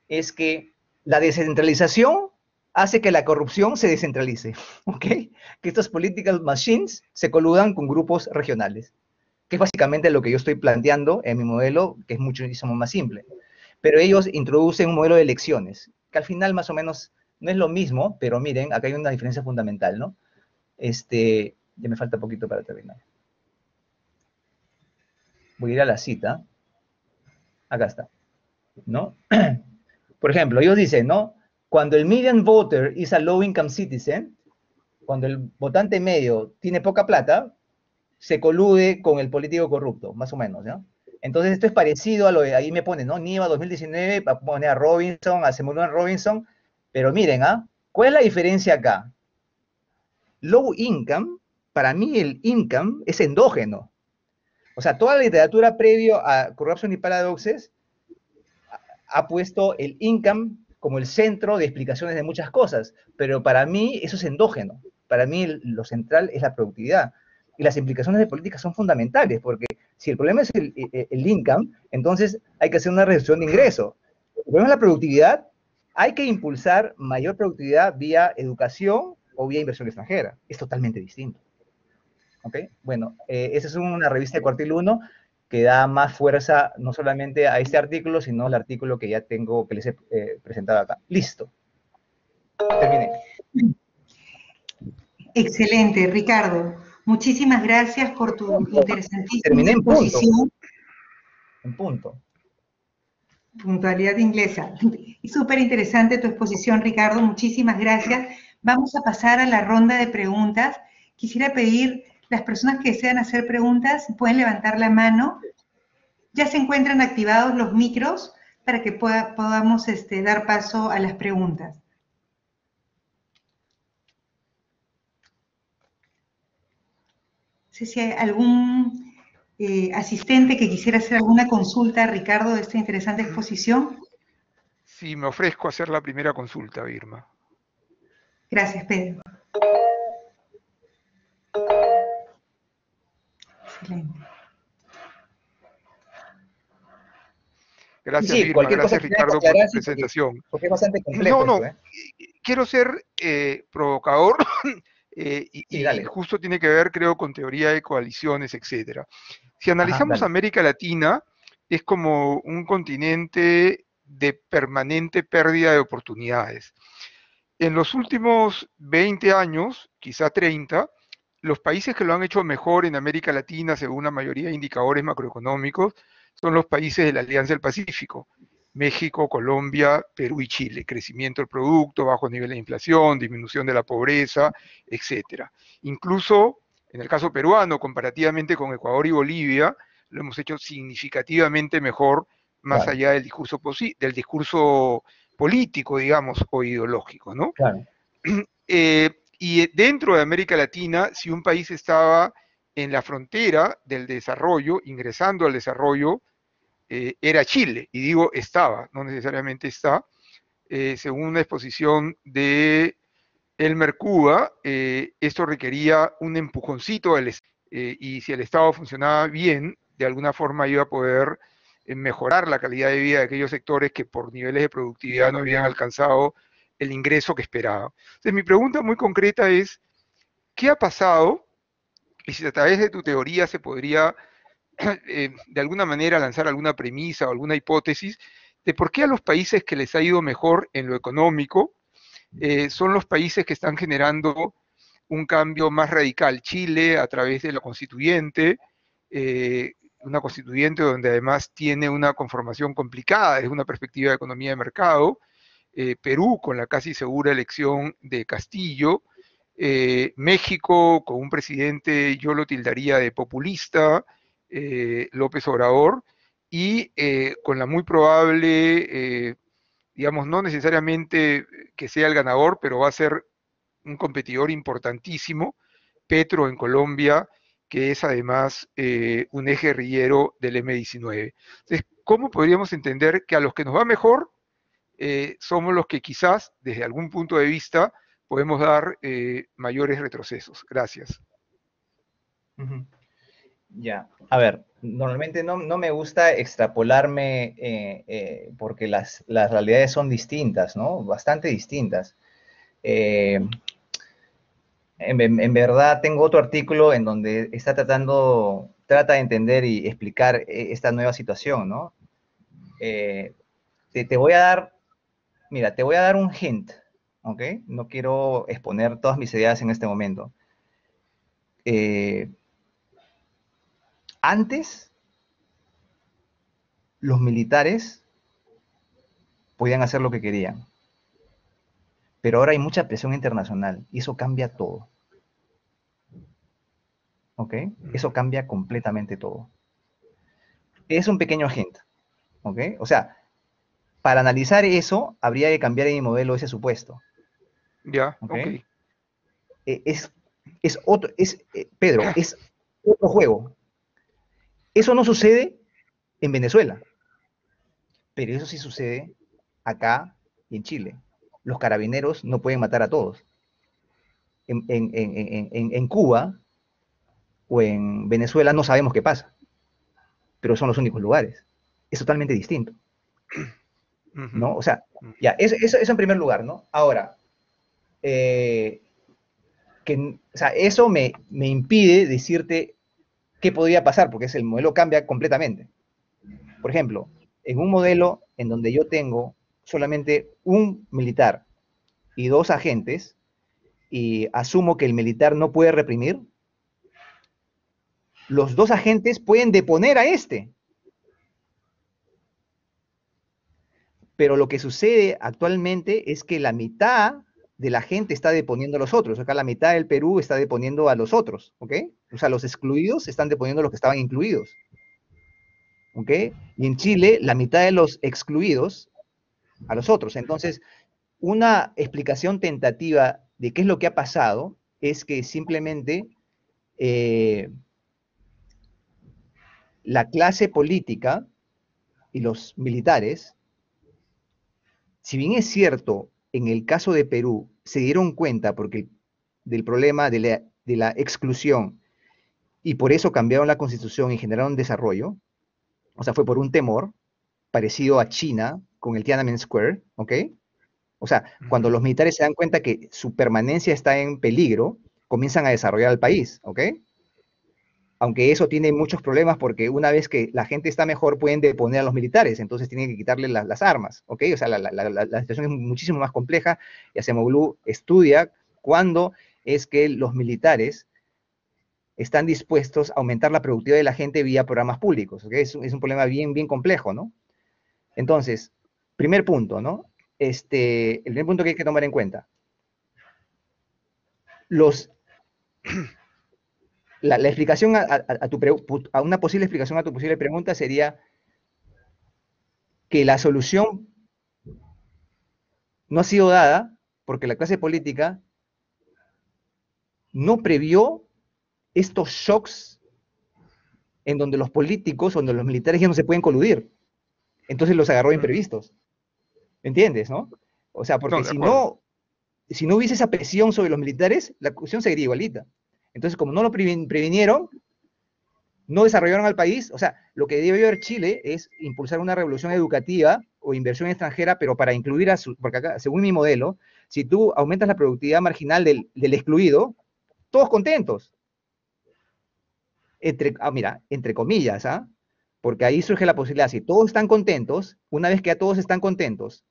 es que la descentralización hace que la corrupción se descentralice, ¿ok? Que estos political machines se coludan con grupos regionales, que es básicamente lo que yo estoy planteando en mi modelo, que es muchísimo más simple. Pero ellos introducen un modelo de elecciones, que al final más o menos no es lo mismo, pero miren, acá hay una diferencia fundamental, ¿no? Ya me falta poquito para terminar. Voy a ir a la cita. Acá está, ¿no? Por ejemplo, ellos dicen, ¿no? Cuando el median voter is a low income citizen, cuando el votante medio tiene poca plata, se colude con el político corrupto, más o menos, ¿no? Entonces esto es parecido a lo de, ahí me pone, ¿no? NIVA 2019, va a poner a Robinson, a Semulán Robinson, pero miren, ¿ah? ¿Cuál es la diferencia acá? Low income, para mí el income es endógeno. O sea, toda la literatura previo a Corruption y Paradoxes ha puesto el income como el centro de explicaciones de muchas cosas, pero para mí eso es endógeno. Para mí lo central es la productividad. Y las implicaciones de política son fundamentales, porque si el problema es el income, entonces hay que hacer una reducción de ingreso. El problema es la productividad, hay que impulsar mayor productividad vía educación o vía inversión extranjera. Es totalmente distinto. ¿Ok? Bueno, esa es una revista de Cuartil 1. que da más fuerza no solamente a este artículo, sino al artículo que ya tengo, que les he presentado acá. Listo. Terminé. Excelente, Ricardo. Muchísimas gracias por tu interesantísima Terminé en punto. exposición. En punto. Puntualidad inglesa. Y súper interesante tu exposición, Ricardo. Muchísimas gracias. Vamos a pasar a la ronda de preguntas. Quisiera pedir, las personas que desean hacer preguntas, pueden levantar la mano. Ya se encuentran activados los micros para que podamos dar paso a las preguntas. No sé si hay algún asistente que quisiera hacer alguna consulta a Ricardo de esta interesante exposición. Sí, me ofrezco a hacer la primera consulta, Irma. Gracias, Pedro. Excelente. Gracias, Sí, Irma. cualquier cosa Gracias, que tengas que Ricardo, por aclarar, tu sí, presentación. porque es bastante complejo No, esto, ¿eh? quiero ser provocador Sí, y dale. justo tiene que ver, creo, con teoría de coaliciones, etcétera. Si Ajá, analizamos dale. América Latina, es como un continente de permanente pérdida de oportunidades. En los últimos 20 años, quizá 30, los países que lo han hecho mejor en América Latina, según la mayoría de indicadores macroeconómicos, son los países de la Alianza del Pacífico. México, Colombia, Perú y Chile. Crecimiento del producto, bajo nivel de inflación, disminución de la pobreza, etcétera. Incluso en el caso peruano, comparativamente con Ecuador y Bolivia, lo hemos hecho significativamente mejor, más Claro, allá del discurso político, digamos, o ideológico, ¿no? claro. Y dentro de América Latina, si un país estaba en la frontera del desarrollo, ingresando al desarrollo, era Chile, y digo estaba, no necesariamente está, según una exposición de Elmer Cuba, esto requería un empujoncito del Estado, y si el Estado funcionaba bien, de alguna forma iba a poder mejorar la calidad de vida de aquellos sectores que por niveles de productividad no habían alcanzado el ingreso que esperaba. Entonces, mi pregunta muy concreta es, ¿qué ha pasado? Y si a través de tu teoría se podría de alguna manera lanzar alguna premisa o alguna hipótesis de por qué a los países que les ha ido mejor en lo económico son los países que están generando un cambio más radical. Chile a través de la constituyente, una constituyente donde además tiene una conformación complicada desde una perspectiva de economía de mercado, Perú con la casi segura elección de Castillo, México con un presidente, yo lo tildaría de populista, López Obrador, y con la muy probable, digamos, no necesariamente que sea el ganador, pero va a ser un competidor importantísimo, Petro en Colombia, que es además un eje guerrillero del M-19. Entonces, ¿cómo podríamos entender que a los que nos va mejor somos los que quizás, desde algún punto de vista, podemos dar mayores retrocesos? Gracias. Ya, a ver, normalmente no me gusta extrapolarme porque las realidades son distintas, ¿no? Bastante distintas. Eh, en verdad tengo otro artículo en donde trata de entender y explicar esta nueva situación, ¿no? Te voy a dar, mira, te voy a dar un hint, ¿ok? No quiero exponer todas mis ideas en este momento. Antes, los militares podían hacer lo que querían, pero ahora hay mucha presión internacional y eso cambia todo. ¿Ok? Eso cambia completamente todo. Es un pequeño hint. ¿Ok? O sea, para analizar eso, habría que cambiar mi modelo ese supuesto. Ya, ¿Ok? ok. Pedro, es otro juego. Eso no sucede en Venezuela, pero eso sí sucede acá y en Chile. Los carabineros no pueden matar a todos. En Cuba o en Venezuela no sabemos qué pasa, pero son los únicos lugares. Es totalmente distinto, ¿no? O sea, ya, eso en primer lugar, ¿no? Ahora, o sea, eso me impide decirte ¿qué podría pasar? Porque el modelo cambia completamente. Por ejemplo, en un modelo en donde yo tengo solamente un militar y 2 agentes, y asumo que el militar no puede reprimir, los 2 agentes pueden deponer a este. Pero lo que sucede actualmente es que la mitad de la gente está deponiendo a los otros. Acá la mitad del Perú está deponiendo a los otros, ¿ok? O sea, los excluidos están deponiendo a los que estaban incluidos, ¿ok? Y en Chile, la mitad de los excluidos a los otros. Entonces, una explicación tentativa de qué es lo que ha pasado es que simplemente la clase política y los militares, si bien es cierto, en el caso de Perú, se dieron cuenta del problema de la exclusión y por eso cambiaron la constitución y generaron desarrollo, o sea, fue por un temor parecido a China con el Tiananmen Square, ¿ok? O sea, cuando los militares se dan cuenta que su permanencia está en peligro, comienzan a desarrollar el país, ¿ok? Aunque eso tiene muchos problemas porque una vez que la gente está mejor pueden deponer a los militares, entonces tienen que quitarle las armas, ¿ok? O sea, la situación es muchísimo más compleja y Acemoglu estudia cuándo es que los militares están dispuestos a aumentar la productividad de la gente vía programas públicos, ¿ok? Es un problema bien complejo, ¿no? Entonces, primer punto, ¿no? El primer punto que hay que tomar en cuenta. La explicación a una posible explicación a tu posible pregunta sería que la solución no ha sido dada porque la clase política no previó estos shocks en donde los políticos, donde los militares ya no se pueden coludir. Entonces los agarró imprevistos. ¿Entiendes, no? O sea, porque si no hubiese esa presión sobre los militares, la cuestión seguiría igualita. Entonces, como no lo previnieron, no desarrollaron al país. O sea, lo que debe hacer Chile es impulsar una revolución educativa o inversión extranjera, pero para incluir porque acá, según mi modelo, si tú aumentas la productividad marginal del excluido, todos contentos. Mira, entre comillas, ¿ah? Porque ahí surge la posibilidad, si todos están contentos, una vez que ya todos están contentos,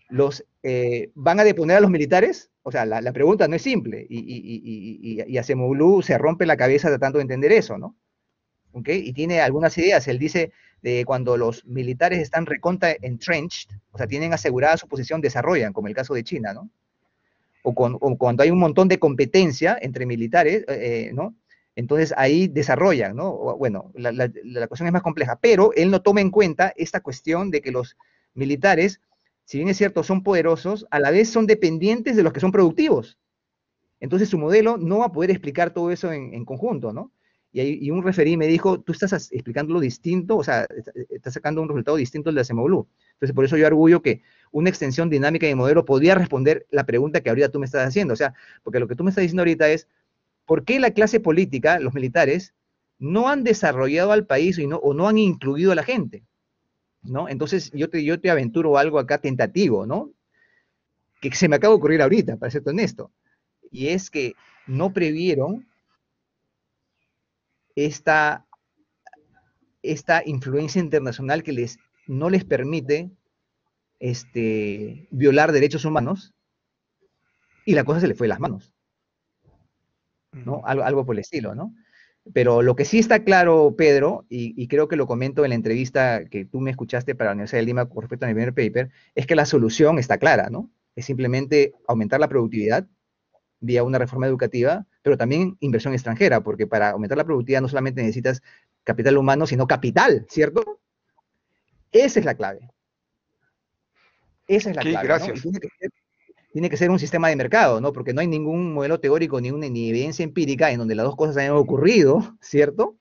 ¿van a deponer a los militares? O sea, la pregunta no es simple, y Acemoglu se rompe la cabeza tratando de entender eso, ¿no? ¿Ok? Y tiene algunas ideas. Él dice de cuando los militares están recontra entrenched, o sea, tienen asegurada su posición, desarrollan, como el caso de China, ¿no? O cuando hay un montón de competencia entre militares, ¿no? Entonces ahí desarrollan, ¿no? Bueno, la cuestión es más compleja, pero él no toma en cuenta esta cuestión de que los militares, si bien es cierto, son poderosos, a la vez son dependientes de los que son productivos. Entonces su modelo no va a poder explicar todo eso en conjunto, ¿no? Y un referí me dijo, tú estás explicándolo distinto, o sea, estás sacando un resultado distinto al de Acemoglu. Entonces, por eso yo arguyo que una extensión dinámica de modelo podría responder la pregunta que ahorita tú me estás haciendo. O sea, porque lo que tú me estás diciendo ahorita es, ¿por qué la clase política, los militares, no han desarrollado al país o no han incluido a la gente? ¿No? Entonces, yo te aventuro algo acá tentativo, ¿no? Que se me acaba de ocurrir ahorita, para serte honesto. Y es que no previeron esta influencia internacional que no les permite violar derechos humanos, y la cosa se le fue de las manos, ¿no? Algo por el estilo, ¿no? Pero lo que sí está claro, Pedro, y creo que lo comento en la entrevista que tú me escuchaste para la Universidad de Lima con respecto a mi primer paper, es que la solución está clara, ¿no? Es simplemente aumentar la productividad vía una reforma educativa, pero también inversión extranjera, porque para aumentar la productividad no solamente necesitas capital humano, sino capital, ¿cierto? Esa es la clave. Esa es la clave, gracias. ¿no? Y tiene que ser un sistema de mercado, ¿no? Porque no hay ningún modelo teórico ni evidencia empírica en donde las dos cosas hayan ocurrido, ¿cierto?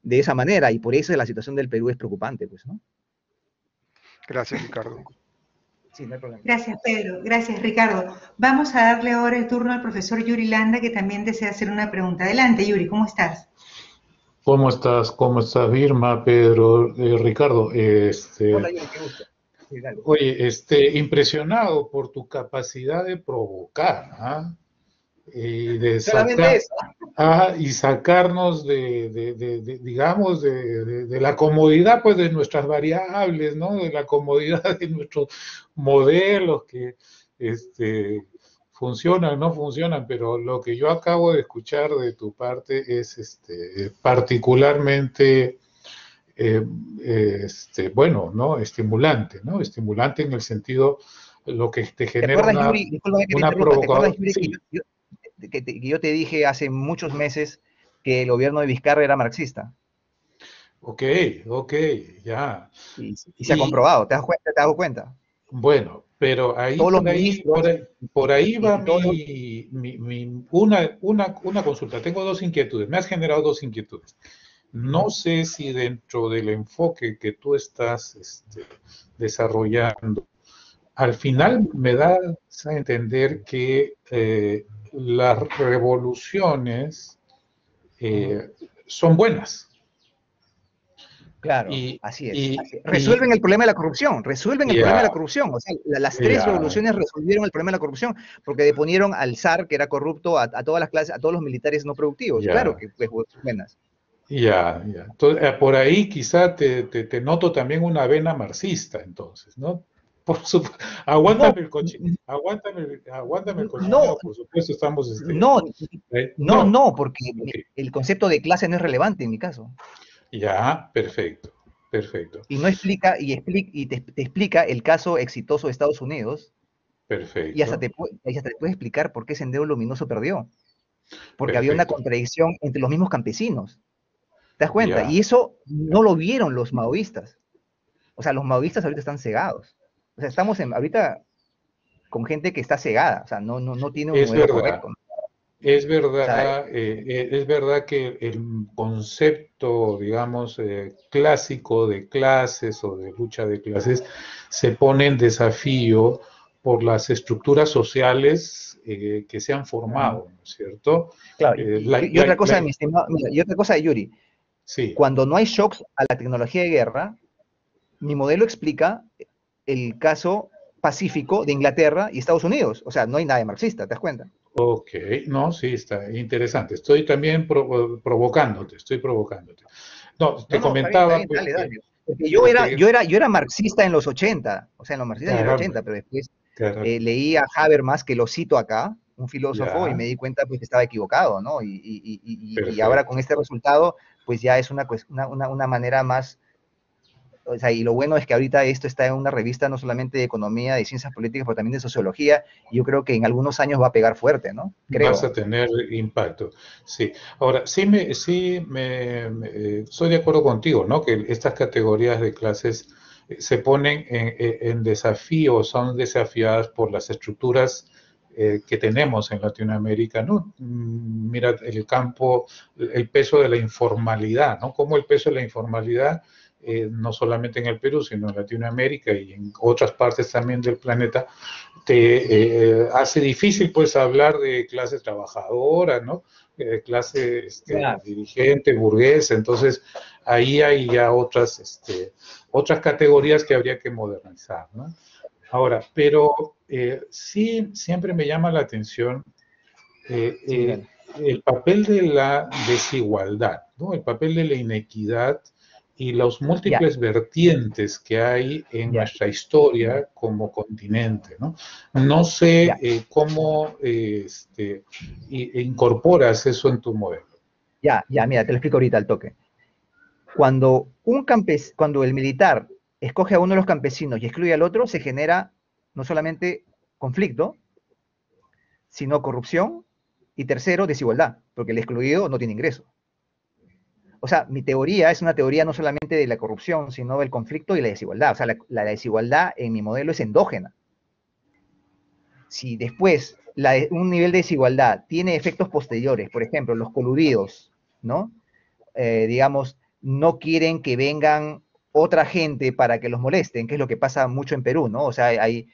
De esa manera, y por eso la situación del Perú es preocupante, pues, ¿no? Gracias, Ricardo. Sí, no hay problema. Gracias, Pedro. Gracias, Ricardo. Vamos a darle ahora el turno al profesor Yuri Landa, que también desea hacer una pregunta. Adelante, Yuri, ¿cómo estás? ¿Cómo estás? ¿Cómo estás, Irma, Pedro, Ricardo? Hola, Yuri, qué gusto. Sí, dale. Oye, impresionado por tu capacidad de provocar, ¿ah? y de Solamente sacar, eso. y sacarnos digamos, de la comodidad, pues, de nuestras variables, ¿no? De la comodidad de nuestros modelos que funcionan, no funcionan, pero lo que yo acabo de escuchar de tu parte es particularmente, bueno, ¿no? Estimulante, ¿no? Estimulante en el sentido, lo que te ¿Te genera acuerdas, Yuri? Discúlpame que te una interrumpa. ¿Te acuerdas, provocadora. Yuri, Sí, que yo te dije hace muchos meses que el gobierno de Vizcarra era marxista? ok, ok, ya. Y se ha Y comprobado, ¿te das cuenta? ¿Te has dado cuenta? bueno, pero ahí, Todos los por ahí, ministros por ahí va y todos los... una consulta. Tengo dos inquietudes. Me has generado dos inquietudes. No sé si dentro del enfoque que tú estás desarrollando, al final me das a entender que las revoluciones eh, son buenas. Claro, Y, así es. y, Así es. y Resuelven el problema de la corrupción, resuelven el problema de ya, la corrupción. O sea, las tres ya, revoluciones resolvieron el problema de la corrupción porque deponieron al zar, que era corrupto, a todas las clases, a todos los militares no productivos. Claro ya. que pues, buenas. Ya, ya. Entonces, por ahí quizá te noto también una vena marxista, entonces, ¿no? Por supuesto, No, aguántame el no, cochinero, por supuesto, estamos, no, no, no, porque ok, el concepto de clase no es relevante en mi caso. ya, perfecto, perfecto, Y no explica, te explica el caso exitoso de Estados Unidos y hasta perfecto, y hasta te puede explicar por qué Sendero Luminoso perdió. Porque había una perfecto, contradicción entre los mismos campesinos. ¿Te das cuenta? ya. Y eso no lo vieron los maoístas. O sea, los maoístas ahorita están cegados. O sea, estamos ahorita con gente que está cegada. O sea, no tiene un Es modelo verdad, correcto, ¿no? O sea, es verdad que el concepto, digamos, clásico de clases o de lucha de clases se pone en desafío por las estructuras sociales que se han uh-huh. formado, ¿no es cierto? Claro, Eh, la- y la- otra cosa, la- mi estimado, mira, y otra cosa, Yuri, sí, cuando no hay shocks a la tecnología de guerra, mi modelo explica el caso pacífico de Inglaterra y Estados Unidos. O sea, no hay nada de marxista, ¿te das cuenta? ok, no, sí, está interesante. Estoy también provocándote, estoy provocándote. No, te Está comentaba bien, pues dale, que, dale. Porque que lo que, yo era marxista en los 80, o sea, en los marxistas en los caramba, 80, pero después caramba, leí a Habermas, que lo cito acá, un filósofo, y me ya, di cuenta pues, que estaba equivocado, ¿no? Y ahora con perfecto. este resultado, pues ya es una manera más, o sea, y lo bueno es que ahorita esto está en una revista no solamente de economía, de ciencias políticas, pero también de sociología, y yo creo que en algunos años va a pegar fuerte, ¿no? Vas Creo. a tener impacto. Sí. Ahora, estoy de acuerdo contigo, ¿no? Que estas categorías de clases se ponen en desafío, son desafiadas por las estructuras que tenemos en Latinoamérica, ¿no? Mira el peso de la informalidad, ¿no? Cómo el peso de la informalidad, no solamente en el Perú, sino en Latinoamérica y en otras partes también del planeta, te hace difícil pues hablar de clase trabajadora, ¿no? Clase Claro. dirigente, burguesa, entonces ahí hay ya otras categorías que habría que modernizar, ¿no? Ahora, pero sí siempre me llama la atención eh, Sí, eh, dale. el papel de la desigualdad, ¿no? El papel de la inequidad y los Ya, múltiples vertientes que hay en ya, nuestra historia como continente, ¿no? No sé ya, cómo incorporas eso en tu modelo. ya, mira, te lo explico ahorita al toque. Cuando el militar escoge a uno de los campesinos y excluye al otro, se genera no solamente conflicto, sino corrupción y tercero, desigualdad, porque el excluido no tiene ingreso. O sea, mi teoría es una teoría no solamente de la corrupción, sino del conflicto y la desigualdad. O sea, la desigualdad en mi modelo es endógena. Si después un nivel de desigualdad tiene efectos posteriores, por ejemplo, los coludidos, ¿no? Digamos, no quieren que vengan otra gente para que los molesten, que es lo que pasa mucho en Perú, ¿no? O sea, hay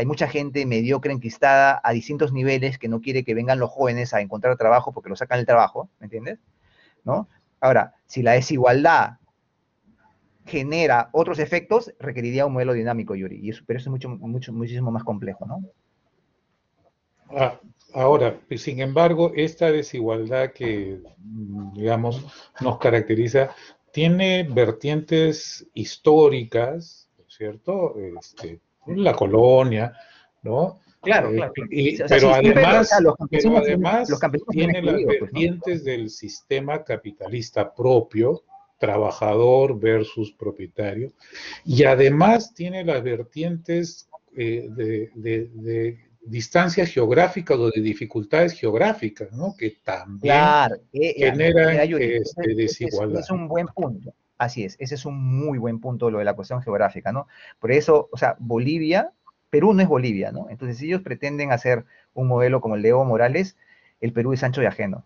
mucha gente mediocre, enquistada a distintos niveles que no quiere que vengan los jóvenes a encontrar trabajo porque lo sacan del trabajo, ¿me entiendes? ¿No? Ahora, si la desigualdad genera otros efectos, requeriría un modelo dinámico, Yuri, pero eso es muchísimo más complejo, ¿no? Ahora, sin embargo, esta desigualdad que, digamos, nos caracteriza, tiene vertientes históricas, ¿cierto? La colonia, ¿no? Claro, claro, claro. O sea, Pero siempre, o sea, además, los campesinos son tiene las excluidos, pues, ¿no? vertientes del sistema capitalista propio, trabajador versus propietario, y además tiene las vertientes de distancias geográficas o de dificultades geográficas, ¿no? Que también Claro, generan Yuri, ese desigualdad. es un buen punto. Así es, ese es un muy buen punto lo de la cuestión geográfica, ¿no? Por eso, o sea, Perú no es Bolivia, ¿no? Entonces, si ellos pretenden hacer un modelo como el de Evo Morales, el Perú es ancho y ajeno.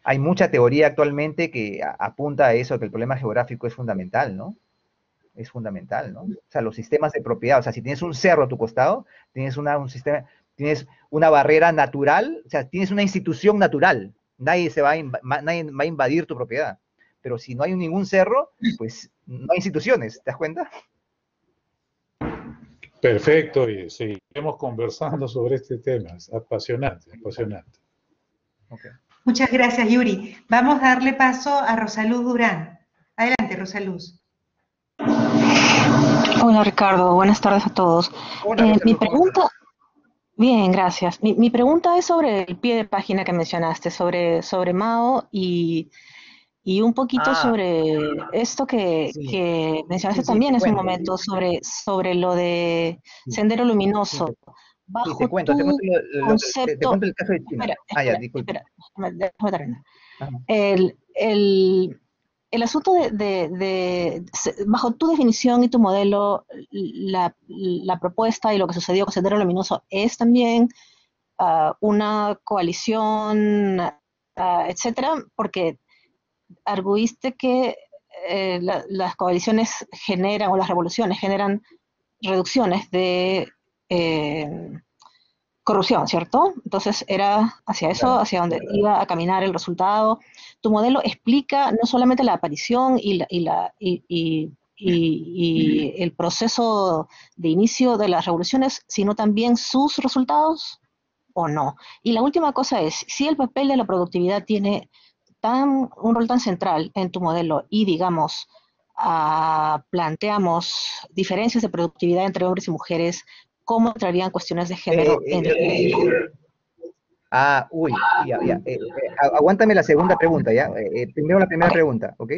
Hay mucha teoría actualmente que apunta a eso, que el problema geográfico es fundamental, ¿no? Es fundamental, ¿no? O sea, los sistemas de propiedad, o sea, si tienes un cerro a tu costado, un sistema, tienes una barrera natural, o sea, tienes una institución natural, nadie va a invadir tu propiedad. Pero si no hay ningún cerro, pues no hay instituciones, ¿te das cuenta? Perfecto, y seguiremos conversando sobre este tema. Es apasionante, apasionante. Okay. Muchas gracias, Yuri. Vamos a darle paso a Rosaluz Durán. Adelante, Rosaluz. Hola Ricardo, buenas tardes a todos. Hola, Rosaluz, Mi pregunta, bien, gracias. Mi pregunta es sobre el pie de página que mencionaste, sobre Mao y un poquito sobre esto sí, que mencionaste sí, también te en su cuento. momento, sobre lo de Sendero Sí, Luminoso. sí, Bajo te tu te concepto, cuento el caso de China. Ya, disculpa. déjame terminar. Ajá. El asunto bajo tu definición y tu modelo, la propuesta y lo que sucedió con Sendero Luminoso es también una coalición, etcétera, porque arguiste que las coaliciones generan, o las revoluciones generan reducciones de corrupción, ¿cierto? Entonces era hacia eso, Claro. hacia donde iba a caminar el resultado. Tu modelo explica no solamente la aparición y el proceso de inicio de las revoluciones, sino también sus resultados, ¿o no? Y la última cosa es, si el papel de la productividad tiene un rol tan central en tu modelo y, digamos, planteamos diferencias de productividad entre hombres y mujeres, ¿cómo entrarían cuestiones de género en el modelo? Ya. Aguántame la segunda pregunta, ¿ya? Primero la primera Ok. pregunta, ¿ok?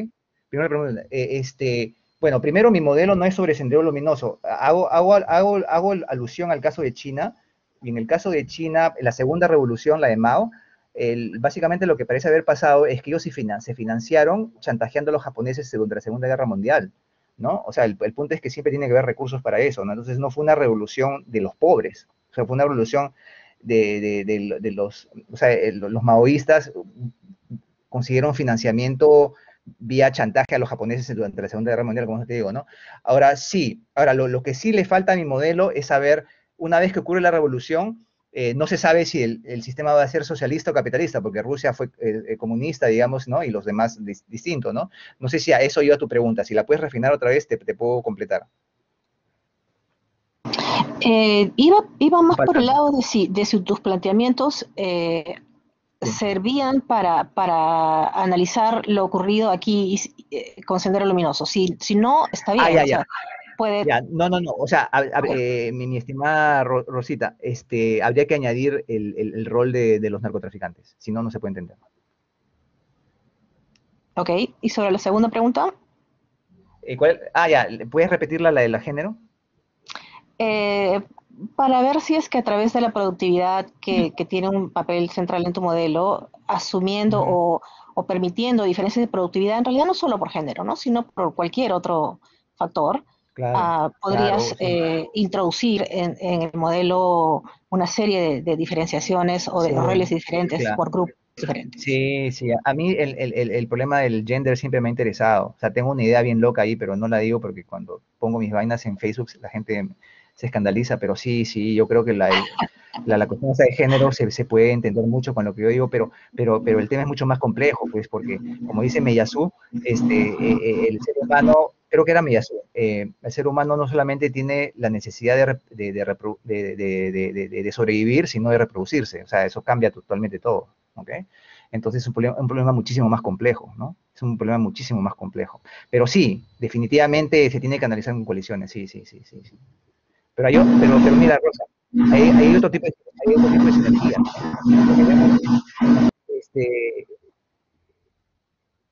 Primera pregunta. Bueno, primero mi modelo no es sobre Sendero Luminoso. Hago alusión al caso de China, y en el caso de China, la segunda revolución, la de Mao, básicamente lo que parece haber pasado es que ellos se financiaron chantajeando a los japoneses durante la Segunda Guerra Mundial, ¿no? O sea, el punto es que siempre tiene que haber recursos para eso, ¿no? Entonces no fue una revolución de los pobres, o sea, fue una revolución de los maoístas consiguieron financiamiento vía chantaje a los japoneses durante la Segunda Guerra Mundial, como te digo, ¿no? Ahora sí, lo que sí le falta a mi modelo es saber, una vez que ocurre la revolución, no se sabe si el sistema va a ser socialista o capitalista, porque Rusia fue comunista, digamos, ¿no? Y los demás distintos, ¿no? No sé si a eso iba tu pregunta. Si la puedes refinar otra vez, te puedo completar. Iba más por el lado de si tus planteamientos servían para analizar lo ocurrido aquí con Sendero Luminoso. Si no, está bien. Ya. O sea, puede... Ya, no. O sea, mi estimada Rosita, habría que añadir el rol de los narcotraficantes. Si no, no se puede entender. Ok, y sobre la segunda pregunta. Ya, ¿puedes repetirla, la de la género? Para ver si es que a través de la productividad que tiene un papel central en tu modelo, asumiendo o permitiendo diferencias de productividad, en realidad no solo por género, ¿no? Sino por cualquier otro factor, podrías introducir en el modelo una serie de diferenciaciones o de roles diferentes por grupos diferentes. Sí. A mí el problema del gender siempre me ha interesado. O sea, tengo una idea bien loca ahí, pero no la digo porque cuando pongo mis vainas en Facebook la gente se escandaliza, pero sí, yo creo que la cuestión de género se puede entender mucho con lo que yo digo, pero el tema es mucho más complejo, pues, porque, como dice Meyasu, el ser humano, creo que era Meyasu, el ser humano no solamente tiene la necesidad de sobrevivir, sino de reproducirse. O sea, eso cambia totalmente todo, ¿ok? Entonces es un problema muchísimo más complejo, ¿no? Es un problema muchísimo más complejo. Pero sí, definitivamente se tiene que analizar con coaliciones, sí. Pero mira, Rosa, hay otro tipo de sinergia.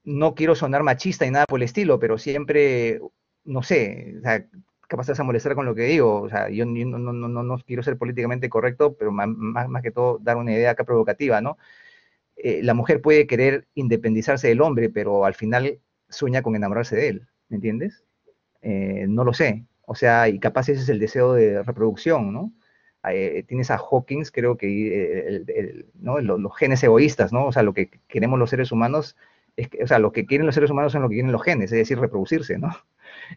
No quiero sonar machista ni nada por el estilo, pero siempre, no sé, o sea, capaz te vas a molestar con lo que digo, o sea, yo no quiero ser políticamente correcto, pero más que todo dar una idea acá provocativa, ¿no? La mujer puede querer independizarse del hombre, pero al final sueña con enamorarse de él, ¿me entiendes? No lo sé, o sea, y capaz ese es el deseo de reproducción, ¿no? Tienes a Hawkins, creo que ¿no? los genes egoístas, ¿no? O sea, lo que queremos los seres humanos, o sea, lo que quieren los seres humanos son lo que quieren los genes, es decir, reproducirse, ¿no?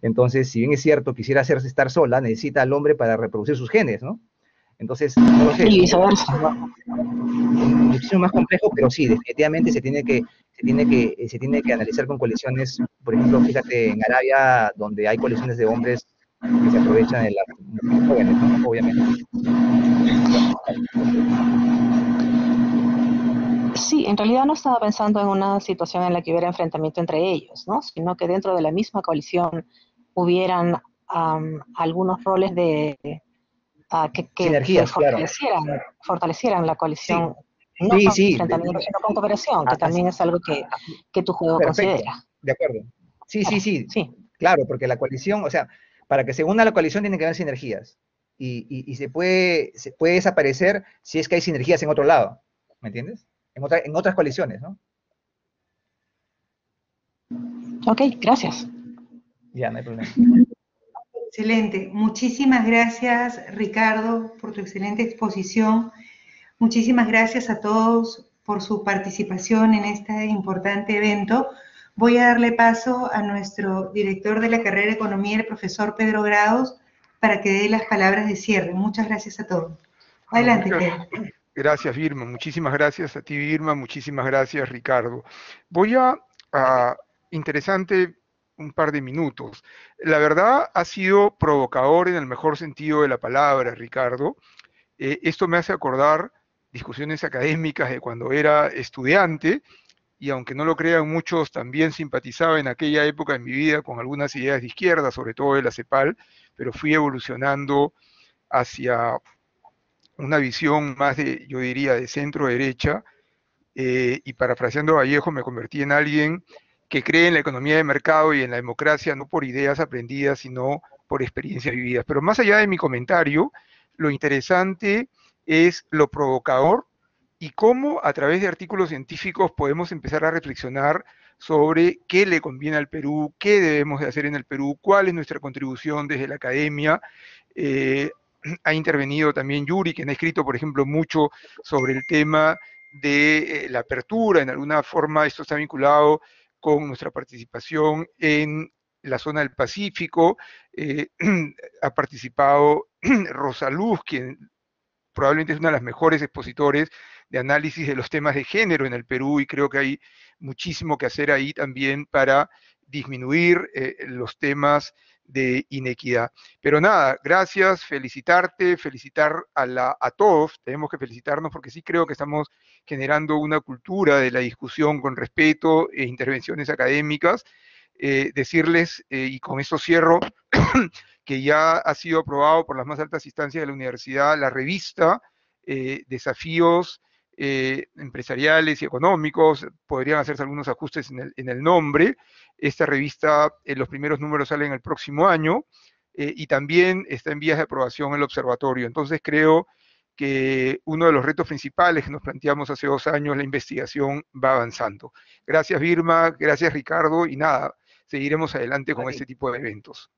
Entonces, si bien es cierto, quisiera hacerse estar sola, necesita al hombre para reproducir sus genes, ¿no? Entonces, no lo sé. Y viceversa. Muchísimo más complejo, pero sí, definitivamente se tiene que analizar con coaliciones. Por ejemplo, fíjate en Arabia, donde hay coaliciones de hombres que se aprovechan de las mujeres jóvenes, ¿no? Obviamente. Sí, en realidad no estaba pensando en una situación en la que hubiera enfrentamiento entre ellos, ¿no? Sino que dentro de la misma coalición hubieran algunos roles que Sinergias, claro. fortalecieran la coalición, Sí, no con sí. enfrentamiento, sino con cooperación, que también es algo que tu juego Perfecto, considera. de acuerdo. Sí, Claro, sí, sí. claro, porque la coalición, o sea, para que se una la coalición tiene que haber sinergias. Y se puede desaparecer si es que hay sinergias en otro lado, ¿me entiendes? En otras coaliciones, ¿no? Ok, gracias. Ya, no hay problema. Excelente. Muchísimas gracias, Ricardo, por tu excelente exposición. Muchísimas gracias a todos por su participación en este importante evento. Voy a darle paso a nuestro director de la carrera de Economía, el profesor Pedro Grados, para que dé las palabras de cierre. Muchas gracias a todos. Adelante, Pedro. Gracias, Vilma. Muchísimas gracias a ti, Vilma. Muchísimas gracias, Ricardo. Voy interesante un par de minutos. La verdad ha sido provocador en el mejor sentido de la palabra, Ricardo. Esto me hace acordar discusiones académicas de cuando era estudiante, y aunque no lo crean muchos, también simpatizaba en aquella época en mi vida con algunas ideas de izquierda, sobre todo de la CEPAL, pero fui evolucionando hacia una visión más de, yo diría, de centro-derecha, y parafraseando a Vallejo, me convertí en alguien que cree en la economía de mercado y en la democracia, no por ideas aprendidas, sino por experiencias vividas. Pero más allá de mi comentario, lo interesante es lo provocador y cómo a través de artículos científicos podemos empezar a reflexionar sobre qué le conviene al Perú, qué debemos de hacer en el Perú, cuál es nuestra contribución desde la academia. Ha intervenido también Yuri, quien ha escrito, por ejemplo, mucho sobre el tema de la apertura. En alguna forma esto está vinculado con nuestra participación en la zona del Pacífico. Ha participado Rosa Luz, quien probablemente es una de las mejores expositores de análisis de los temas de género en el Perú, y creo que hay muchísimo que hacer ahí también para disminuir los temas de inequidad. Pero nada, gracias, felicitarte, felicitar a todos, tenemos que felicitarnos porque sí creo que estamos generando una cultura de la discusión con respeto e intervenciones académicas. Decirles, y con esto cierro, que ya ha sido aprobado por las más altas instancias de la universidad la revista Desafíos Empresariales y Económicos. Podrían hacerse algunos ajustes en el nombre. Esta revista, los primeros números salen el próximo año, y también está en vías de aprobación el observatorio. Entonces creo que uno de los retos principales que nos planteamos hace 2 años, la investigación va avanzando. Gracias, Vilma, gracias, Ricardo, y nada, seguiremos adelante con este tipo de eventos.